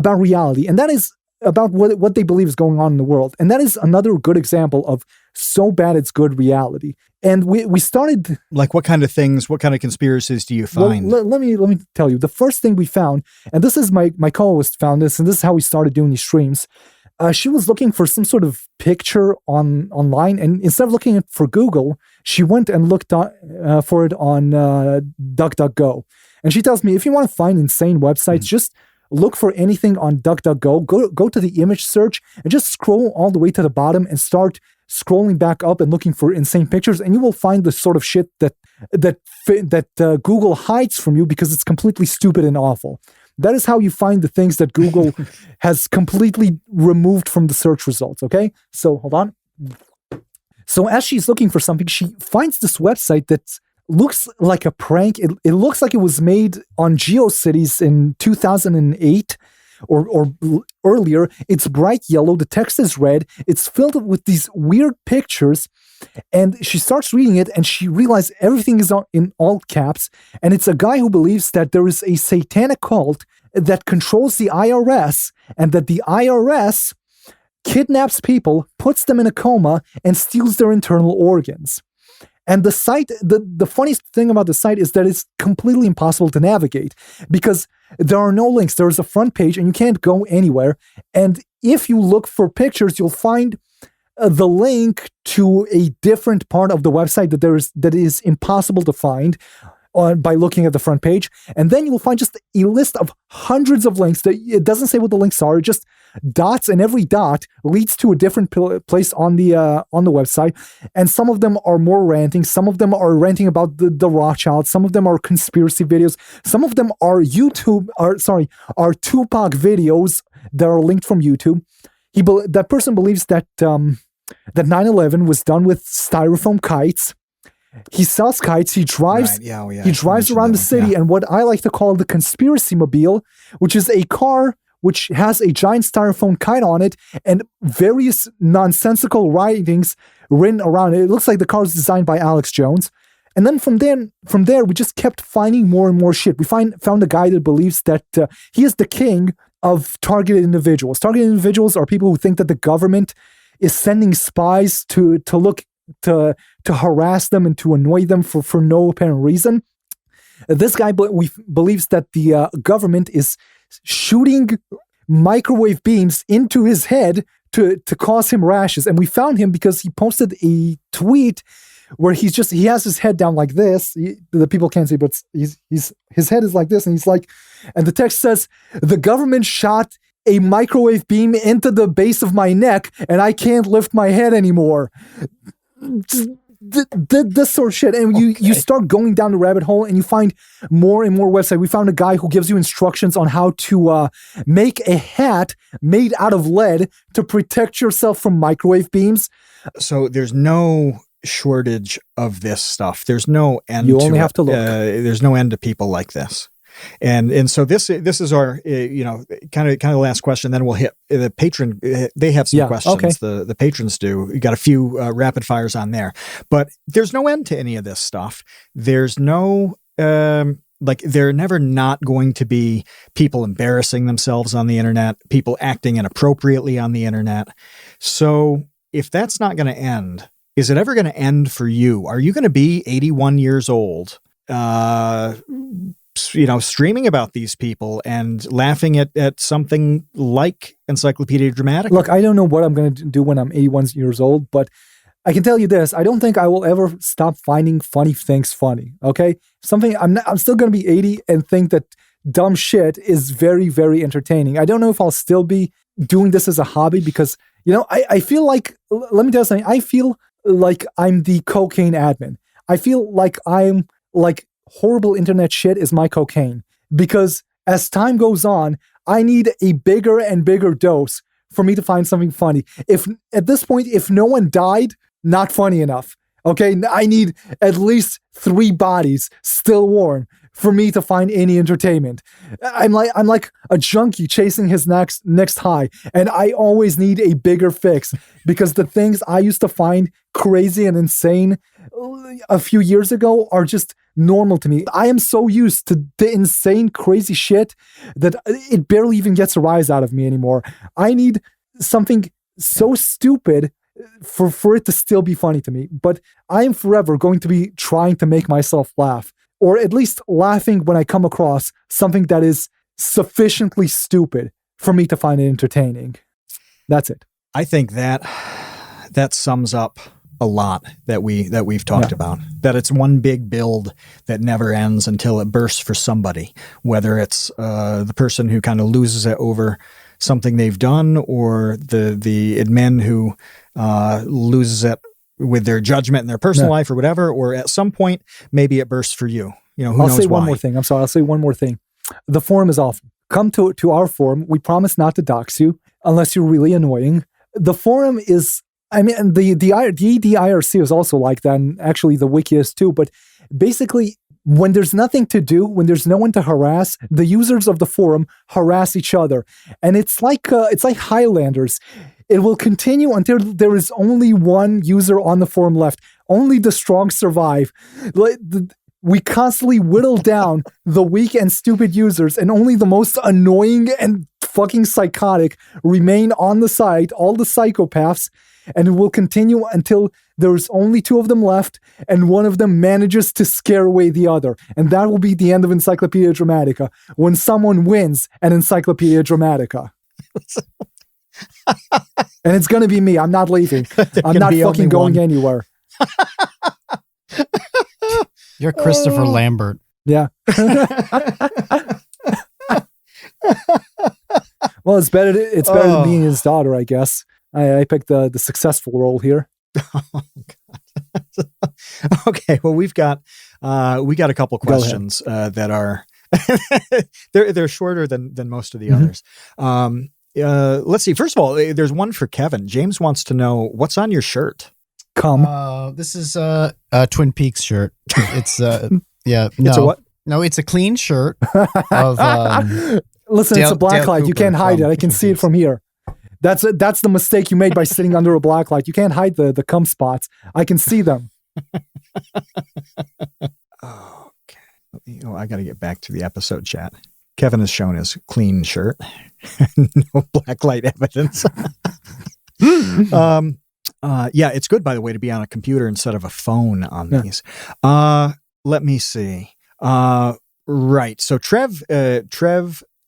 A: reality, and that is about what they believe is going on in the world. And that is another good example of So Bad It's Good reality. And we started...
C: Like what kind of conspiracies do you find?
A: Well, let me tell you. The first thing we found, and this is my co-host found this, and this is how we started doing these streams. She was looking for some sort of picture online, and instead of looking for Google, she went and looked for it on DuckDuckGo. And she tells me, if you want to find insane websites, just look for anything on DuckDuckGo, go to the image search, and just scroll all the way to the bottom and start scrolling back up and looking for insane pictures, and you will find the sort of shit that Google hides from you because it's completely stupid and awful. That is how you find the things that Google has completely removed from the search results, okay? So, hold on. So as she's looking for something, she finds this website that looks like a prank. It looks like it was made on GeoCities in 2008 or earlier. It's bright yellow. The text is red. It's filled with these weird pictures. And she starts reading it, and she realizes everything is in all caps. And it's a guy who believes that there is a satanic cult that controls the IRS, and that the IRS kidnaps people, puts them in a coma, and steals their internal organs. And the site, the funniest thing about the site is that it's completely impossible to navigate because there are no links. There is a front page and you can't go anywhere. And if you look for pictures, you'll find the link to a different part of the website that is impossible to find by looking at the front page. And then you will find just a list of hundreds of links that it doesn't say what the links are, just dots, and every dot leads to a different place on the website. And some of them are more ranting, some of them are ranting about the Rothschilds, some of them are conspiracy videos, some of them are are Tupac videos that are linked from YouTube. That person believes that 9/11 was done with styrofoam kites. He sells kites. He drives.
C: Right.
A: He drives around the city, and what I like to call the conspiracy mobile, which is a car which has a giant styrofoam kite on it and various nonsensical writings written around it. It looks like the car was designed by Alex Jones. And then from there, we just kept finding more and more shit. We found a guy that believes that he is the king of targeted individuals. Targeted individuals are people who think that the government is sending spies to harass them and to annoy them for no apparent reason. This guy believes that the government is shooting microwave beams into his head to cause him rashes. And we found him because he posted a tweet where he has his head down like this. The people can't see, but his head is like this, and he's like, and the text says, "The government shot a microwave beam into the base of my neck, and I can't lift my head anymore." this sort of shit. And you start going down the rabbit hole and you find more and more websites. We found a guy who gives you instructions on how to make a hat made out of lead to protect yourself from microwave beams.
C: So there's no shortage of this stuff. There's no end.
A: You only have to look.
C: There's no end to people like this. And so this is our kind of last question. Then we'll hit the patron. They have some questions.
A: Okay.
C: The patrons do. We got a few rapid fires on there, but there's no end to any of this stuff. There's no they're never not going to be people embarrassing themselves on the internet, people acting inappropriately on the internet. So if that's not going to end, is it ever going to end for you? Are you going to be 81 years old? Streaming about these people and laughing at something like Encyclopedia Dramatica.
A: Look, I don't know what I'm going to do when I'm 81 years old, but I can tell you this. I don't think I will ever stop finding funny things funny, okay? I'm still going to be 80 and think that dumb shit is very, very entertaining. I don't know if I'll still be doing this as a hobby because, I feel like, let me tell you something. I feel like I'm the cocaine admin. I feel like I'm like, horrible internet shit is my cocaine because as time goes on, I need a bigger and bigger dose for me to find something funny. If at this point, if no one died, not funny enough. Okay. I need at least 3 bodies still warm for me to find any entertainment. I'm like a junkie chasing his next high. And I always need a bigger fix because the things I used to find crazy and insane a few years ago are just normal to me. I am so used to the insane, crazy shit that it barely even gets a rise out of me anymore. I need something so stupid for it to still be funny to me. But I am forever going to be trying to make myself laugh, or at least laughing when I come across something that is sufficiently stupid for me to find it entertaining. That's it.
C: I think that sums up a lot that we've talked about, that it's one big build that never ends until it bursts for somebody, whether it's the person who kind of loses it over something they've done, or the admin who loses it with their judgment in their personal life or whatever, or at some point maybe it bursts for you. Who knows why.
A: I'll say one more thing. I'm sorry. I'll say one more thing. The forum is awful. Come to our forum. We promise not to dox you unless you're really annoying. The forum is, the IRC is also like that, and actually the wiki is too, but basically when there's nothing to do, when there's no one to harass, the users of the forum harass each other. And it's like Highlanders. It will continue until there is only one user on the forum left. Only the strong survive. We constantly whittle down the weak and stupid users, and only the most annoying and fucking psychotic remain on the site, all the psychopaths, and it will continue until there's only 2 of them left, and one of them manages to scare away the other. And that will be the end of Encyclopedia Dramatica, when someone wins an Encyclopedia Dramatica. And it's going to be me. I'm not leaving. I'm not fucking going anywhere.
B: You're Christopher Lambert.
A: Yeah. Well, it's better than being his daughter, I guess. I picked the successful role here.
C: Oh, God. Okay, well, we got a couple questions that are they're shorter than most of the others. Let's see. First of all, there's one for Kevin. James wants to know what's on your shirt.
B: This is a Twin Peaks shirt. It's
C: It's a what?
B: No, it's a clean shirt of
A: Listen, it's a black light. You can't hide it. I can see it from here. That's the mistake you made by sitting under a black light. You can't hide the cum spots. I can see them.
C: Okay. I got to get back to the episode chat. Kevin has shown his clean shirt. No black light evidence. Yeah, it's good, by the way, to be on a computer instead of a phone on these. Let me see. Right. So Trev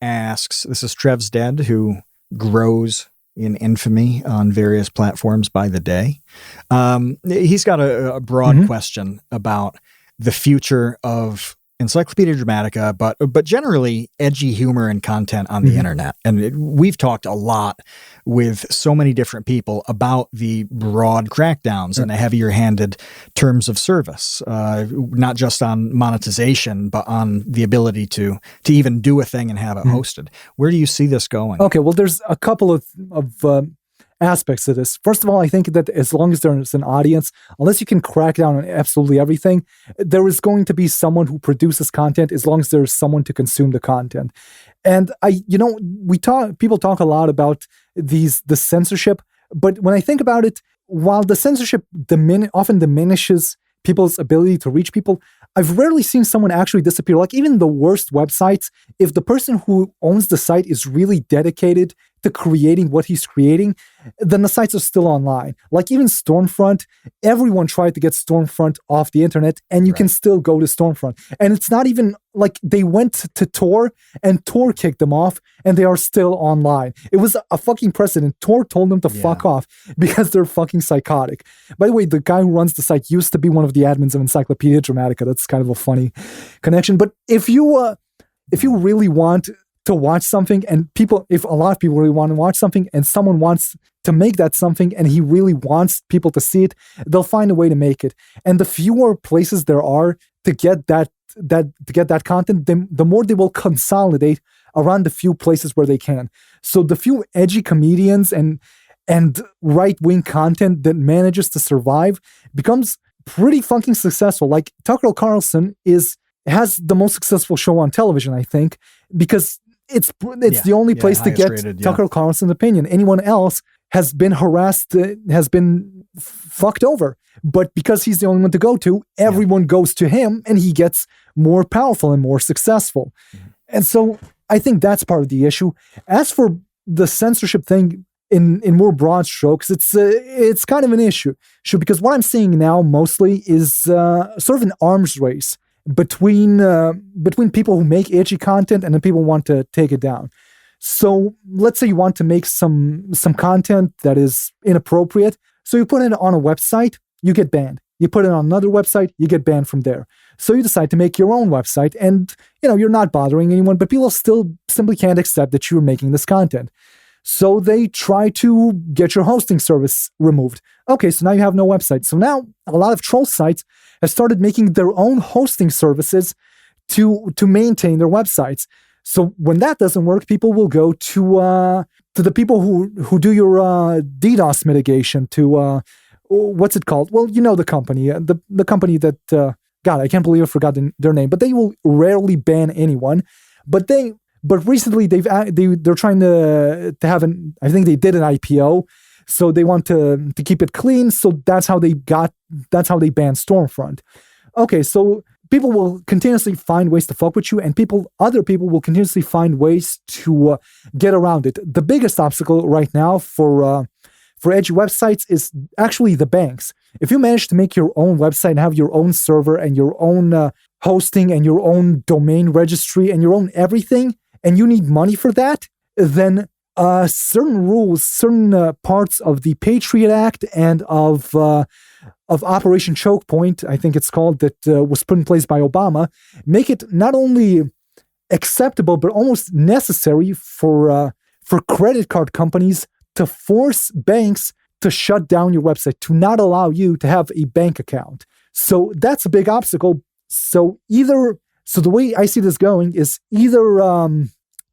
C: asks, this is Trev's Dead, who grows in infamy on various platforms by the day. He's got a broad question about the future of Encyclopedia Dramatica, but generally edgy humor and content on the internet. And we've talked a lot with so many different people about the broad crackdowns and the heavier-handed terms of service, not just on monetization, but on the ability to even do a thing and have it hosted. Where do you see this going?
A: Okay, well, there's a couple of aspects to this. First of all, I think that as long as there's an audience, unless you can crack down on absolutely everything, there is going to be someone who produces content as long as there's someone to consume the content. And people talk a lot about the censorship, but when I think about it, while the censorship often diminishes people's ability to reach people, I've rarely seen someone actually disappear. Like even the worst websites, if the person who owns the site is really dedicated to creating what he's creating, then the sites are still online. Like even Stormfront, everyone tried to get Stormfront off the internet, and you can still go to Stormfront. And it's not even like they went to Tor and Tor kicked them off and they are still online. It was a fucking precedent. Tor told them to fuck off because they're fucking psychotic. By the way, the guy who runs the site used to be one of the admins of Encyclopedia Dramatica. That's kind of a funny connection. But if you really want to watch something, and if a lot of people really want to watch something and someone wants to make that something and he really wants people to see it, they'll find a way to make it. And the fewer places there are to get that content, the more they will consolidate around the few places where they can. So the few edgy comedians and right-wing content that manages to survive becomes pretty fucking successful. Like Tucker Carlson has the most successful show on television, I think, because it's the only place to get Tucker Carlson's opinion. Anyone else has been harassed, has been fucked over. But because he's the only one to go to, everyone goes to him and he gets more powerful and more successful. And so I think that's part of the issue. As for the censorship thing in more broad strokes, it's kind of an issue because what I'm seeing now mostly is sort of an arms race between people who make edgy content and then people who want to take it down. So let's say you want to make some content that is inappropriate. So you put it on a website, you get banned. You put it on another website, you get banned from there. So you decide to make your own website and you're not bothering anyone, but people still simply can't accept that you're making this content. So they try to get your hosting service removed. Okay, so now you have no website. So now a lot of troll sites have started making their own hosting services to maintain their websites. So when that doesn't work, people will go to the people who do your DDoS mitigation, to what's it called? Well, the company, the company that God, I can't believe I forgot their name, but they will rarely ban anyone. But recently they're trying to have I think they did an IPO, so they want to keep it clean. So that's how they banned Stormfront. Okay, so people will continuously find ways to fuck with you, and other people will continuously find ways to get around it. The biggest obstacle right now for edgy websites is actually the banks. If you manage to make your own website and have your own server and your own hosting and your own domain registry and your own everything, and you need money for that, then certain rules, certain parts of the Patriot Act and of Operation Choke Point, I think it's called, that was put in place by Obama, make it not only acceptable but almost necessary for credit card companies to force banks to shut down your website, to not allow you to have a bank account. So that's a big obstacle. So the way I see this going is either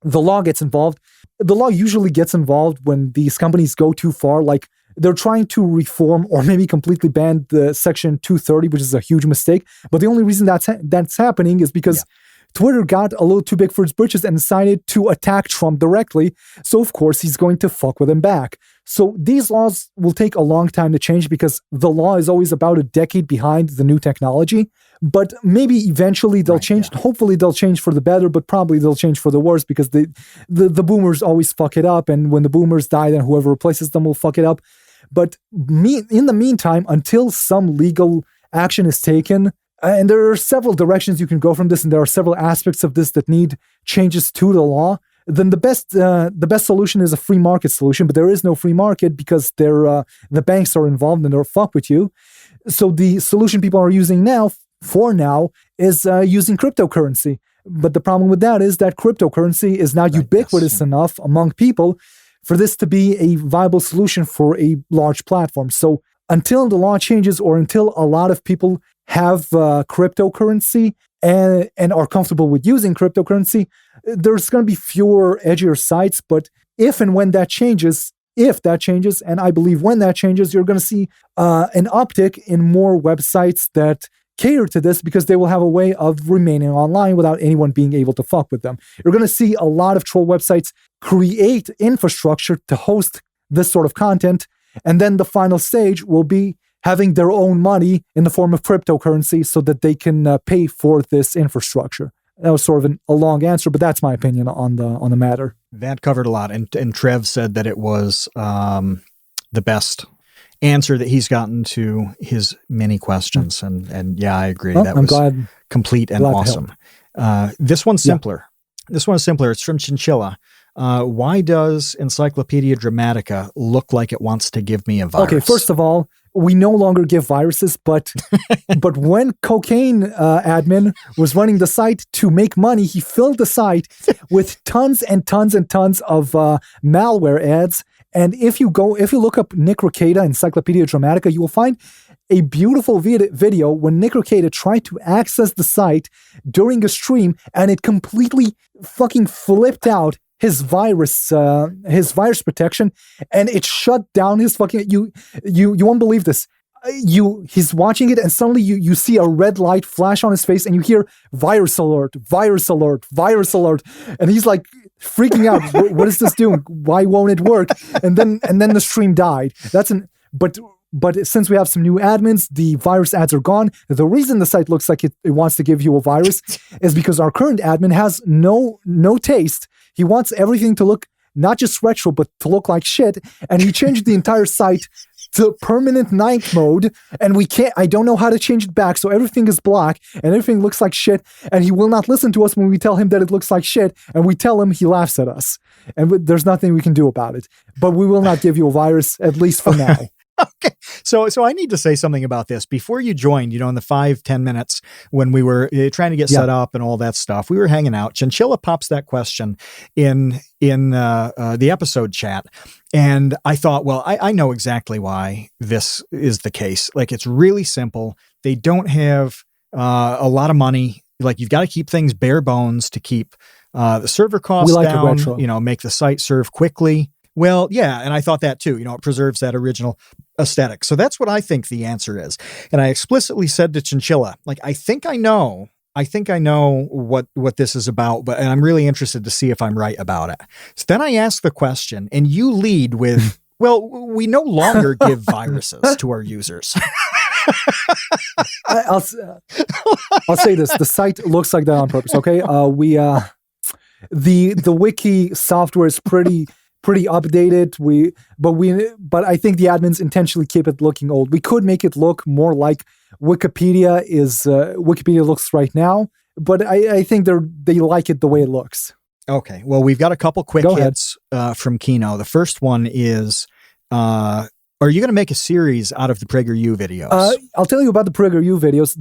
A: the law gets involved. The law usually gets involved when these companies go too far, like they're trying to reform or maybe completely ban the Section 230, which is a huge mistake. But the only reason that's happening is because Twitter got a little too big for its britches and decided to attack Trump directly. So, of course, he's going to fuck with him back. So these laws will take a long time to change because the law is always about a decade behind the new technology. But maybe eventually they'll change. Yeah. Hopefully they'll change for the better, but probably they'll change for the worse because the boomers always fuck it up. And when the boomers die, then whoever replaces them will fuck it up. But in the meantime, until some legal action is taken, and there are several directions you can go from this, and there are several aspects of this that need changes to the law, then the best solution is a free market solution. But there is no free market because the banks are involved and they'll fuck with you. So the solution people are using now for now is using cryptocurrency. But the problem with that is that cryptocurrency is now ubiquitous enough among people for this to be a viable solution for a large platform. So until the law changes, or until a lot of people have cryptocurrency and are comfortable with using cryptocurrency, there's going to be fewer edgier sites. But if and when that changes, and I believe when that changes, you're going to see an uptick in more websites that cater to this, because they will have a way of remaining online without anyone being able to fuck with them. You're going to see a lot of troll websites create infrastructure to host this sort of content, and then the final stage will be having their own money in the form of cryptocurrency so that they can pay for this infrastructure. That was sort of a long answer, but that's my opinion on the matter.
C: That covered a lot, and Trev said that it was the best answer that he's gotten to his many questions, and yeah, I agree. That was complete and awesome. This one's simpler. This one is simpler. It's from Chinchilla. Why does Encyclopedia Dramatica look like it wants to give me a virus?
A: Okay, first of all, we no longer give viruses, but when Cocaine admin was running the site to make money, he filled the site with tons and tons and tons of malware ads. And if you look up Nick Rekieta, Encyclopedia Dramatica, you will find a beautiful video when Nick Rekieta tried to access the site during a stream, and it completely fucking flipped out his virus protection, and it shut down his fucking, you won't believe this. He's watching it, and suddenly you see a red light flash on his face, and you hear virus alert, virus alert, virus alert, and he's like freaking out. What is this doing? Why won't it work? And then the stream died. But since we have some new admins, the virus ads are gone. The reason the site looks like it wants to give you a virus is because our current admin has no taste. He wants everything to look not just retro, but to look like shit. And he changed the entire site to permanent night mode. And I don't know how to change it back. So everything is black and everything looks like shit. And he will not listen to us when we tell him that it looks like shit. And we tell him, he laughs at us. And there's nothing we can do about it. But we will not give you a virus, at least for now.
C: Okay. So I need to say something about this. Before you joined, in the 5-10 minutes when we were trying to get set up and all that stuff, we were hanging out. Chinchilla pops that question in the episode chat. And I thought, well, I know exactly why this is the case. Like, it's really simple. They don't have a lot of money. Like, you've got to keep things bare bones to keep the server costs down, make the site serve quickly. Well, yeah, and I thought that too. It preserves that original aesthetic. So that's what I think the answer is. And I explicitly said to Chinchilla, like, I think I know what this is about, and I'm really interested to see if I'm right about it. So then I ask the question, and you lead with, well, we no longer give viruses to our users.
A: I'll say this: the site looks like that on purpose. Okay, the wiki software is pretty updated. But I think the admins intentionally keep it looking old. We could make it look more like Wikipedia looks right now, but I think they like it the way it looks.
C: Okay. Well, we've got a couple quick hits from Kino. The first one is, are you going to make a series out of the PragerU videos?
A: I'll tell you about the PragerU videos.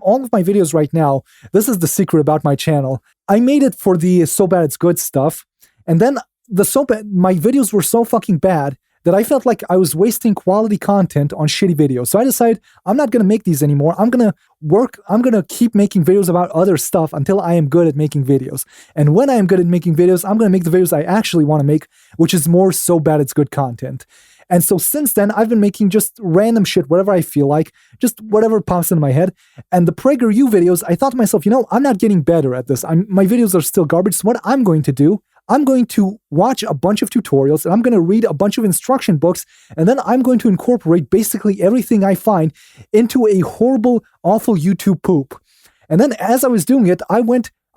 A: All of my videos right now, this is the secret about my channel. I made it for the So Bad It's Good stuff, and then my videos were so fucking bad that I felt like I was wasting quality content on shitty videos. So I decided I'm not going to make these anymore. I'm going to keep making videos about other stuff until I am good at making videos. And when I am good at making videos, I'm going to make the videos I actually want to make, which is more So Bad It's Good content. And so since then, I've been making just random shit, whatever I feel like, just whatever pops into my head. And the PragerU videos, I thought to myself, I'm not getting better at this. My videos are still garbage. So what I'm going to do, I'm going to watch a bunch of tutorials and I'm going to read a bunch of instruction books, and then I'm going to incorporate basically everything I find into a horrible, awful YouTube poop. And then as I was doing it,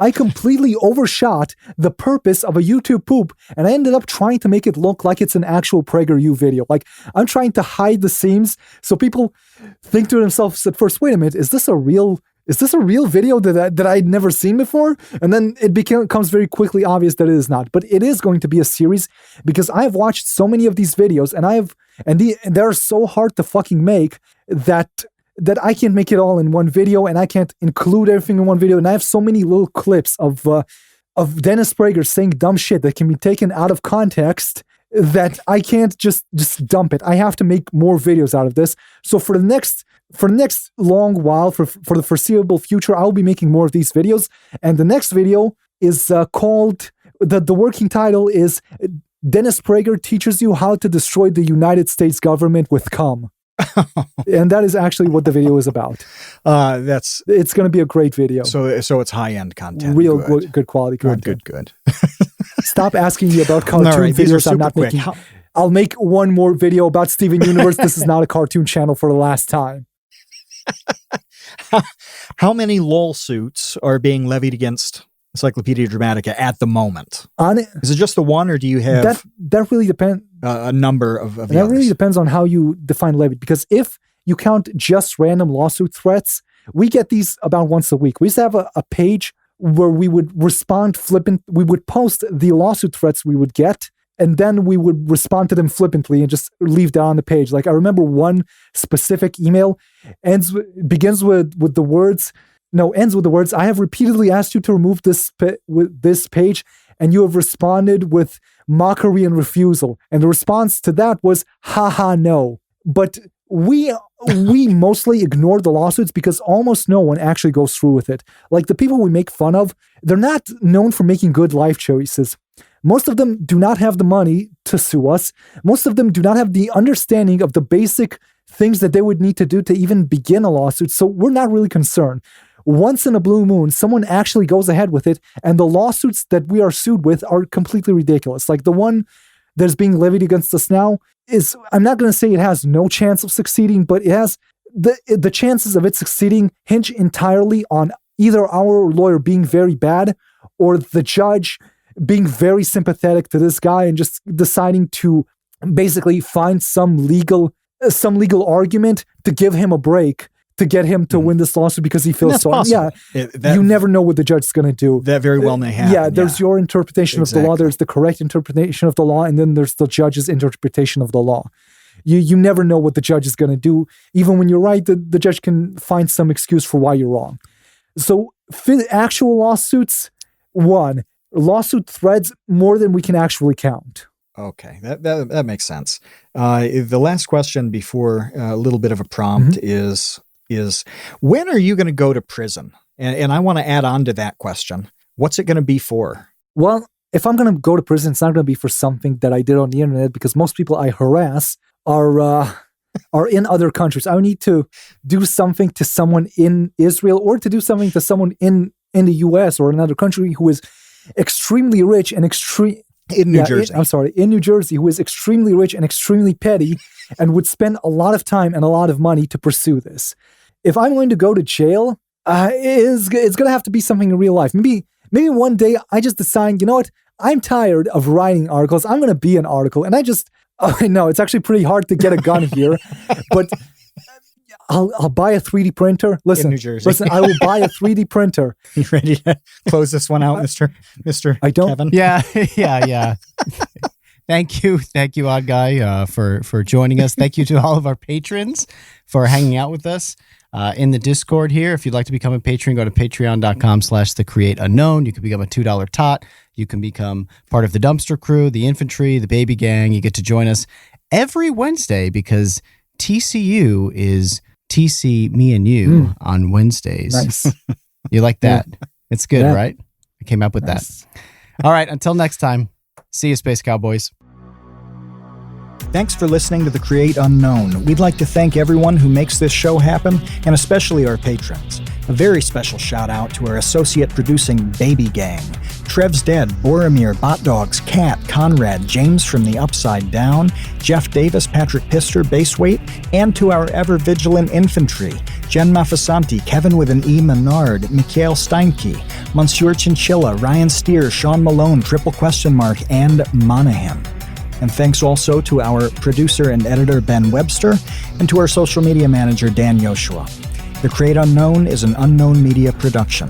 A: I completely overshot the purpose of a YouTube poop, and I ended up trying to make it look like it's an actual PragerU video. Like, I'm trying to hide the seams so people think to themselves at first, wait a minute, is this a real video that I'd never seen before? And then it becomes very quickly obvious that it is not. But it is going to be a series because I've watched so many of these videos, and they're so hard to fucking make that that I can't make it all in one video, and I can't include everything in one video. And I have so many little clips of Dennis Prager saying dumb shit that can be taken out of context that I can't just dump it. I have to make more videos out of this. So for the next long while, for the foreseeable future, I'll be making more of these videos. And the next video is called, the working title is Dennis Prager Teaches You How to Destroy the United States Government with Cum. And that is actually what the video is about. It's going to be a great video.
C: So it's high-end content.
A: Real good quality content.
C: Good.
A: Stop asking me about cartoon videos I'm not making. I'll make one more video about Steven Universe. This is not a cartoon channel for the last time.
C: How many lawsuits are being levied against Encyclopedia Dramatica at the moment? Is it just the one, or do you have
A: that really depends
C: a number of the
A: that
C: others?
A: Really depends on how you define levied, because if you count just random lawsuit threats, we get these about once a week. We used to have a page where we would respond flippant. We would post the lawsuit threats we would get, and then we would respond to them flippantly and just leave that on the page. Like, I remember one specific email ends with the words, I have repeatedly asked you to remove this page, and you have responded with mockery and refusal. And the response to that was, haha, no. But we mostly ignore the lawsuits because almost no one actually goes through with it. Like, the people we make fun of, they're not known for making good life choices. Most of them do not have the money to sue us. Most of them do not have the understanding of the basic things that they would need to do to even begin a lawsuit. So we're not really concerned. Once in a blue moon, someone actually goes ahead with it, and the lawsuits that we are sued with are completely ridiculous. Like the one that's being levied against us now is, I'm not going to say it has no chance of succeeding, but it has the chances of it succeeding hinge entirely on either our lawyer being very bad or the judge being very sympathetic to this guy and just deciding to basically find some legal argument to give him a break, to get him to win this lawsuit because he feels so.
C: Possible.
A: Yeah, you never know what the judge is going to do.
C: That very well may happen.
A: Yeah, there's your interpretation of the law. There's the correct interpretation of the law, and then there's the judge's interpretation of the law. You never know what the judge is going to do. Even when you're right, the judge can find some excuse for why you're wrong. So actual lawsuits, one. Lawsuit threads, more than we can actually count.
C: Okay, that makes sense. The last question before a little bit of a prompt is when are you going to go to prison? And I want to add on to that question. What's it going to be for?
A: Well, if I'm going to go to prison, it's not going to be for something that I did on the internet, because most people I harass are in other countries. I would need to do something to someone in Israel, or to do something to someone in the US or another country who is extremely rich and in New Jersey, who is extremely rich and extremely petty and would spend a lot of time and a lot of money to pursue this. If I'm going to go to jail, it's going to have to be something in real life. Maybe one day I just decide, you know what? I'm tired of writing articles. I'm going to be an article. And I know it's actually pretty hard to get a gun here, but I'll buy a 3D printer. Listen,
C: in New Jersey.
A: I will buy a 3D printer.
C: You ready to close this one out, Mr.
A: I don't.
C: Kevin?
B: Yeah. Thank you, Oddguy, for joining us. Thank you to all of our patrons for hanging out with us in the Discord here. If you'd like to become a patron, go to patreon.com/thecreateunknown. You can become a $2 tot. You can become part of the dumpster crew, the infantry, the baby gang. You get to join us every Wednesday because TCU is TC me and you on Wednesdays.
A: Nice.
B: You like that? Yeah. It's good,
A: yeah.
B: Right? I came up with that. All right. Until next time. See you, Space Cowboys.
C: Thanks for listening to The Create Unknown. We'd like to thank everyone who makes this show happen, and especially our patrons. A very special shout out to our associate producing Baby Gang. Trev's Dead, Boromir, Botdogs, Kat, Conrad, James from the Upside Down, Jeff Davis, Patrick Pister, Baseweight, and to our ever-vigilant infantry, Jen Mafasanti, Kevin with an E. Menard, Mikhail Steinke, Monsieur Chinchilla, Ryan Steer, Sean Malone, and Monahan. And thanks also to our producer and editor, Ben Webster, and to our social media manager, Dan Yoshua. The Create Unknown is an Unknown Media production.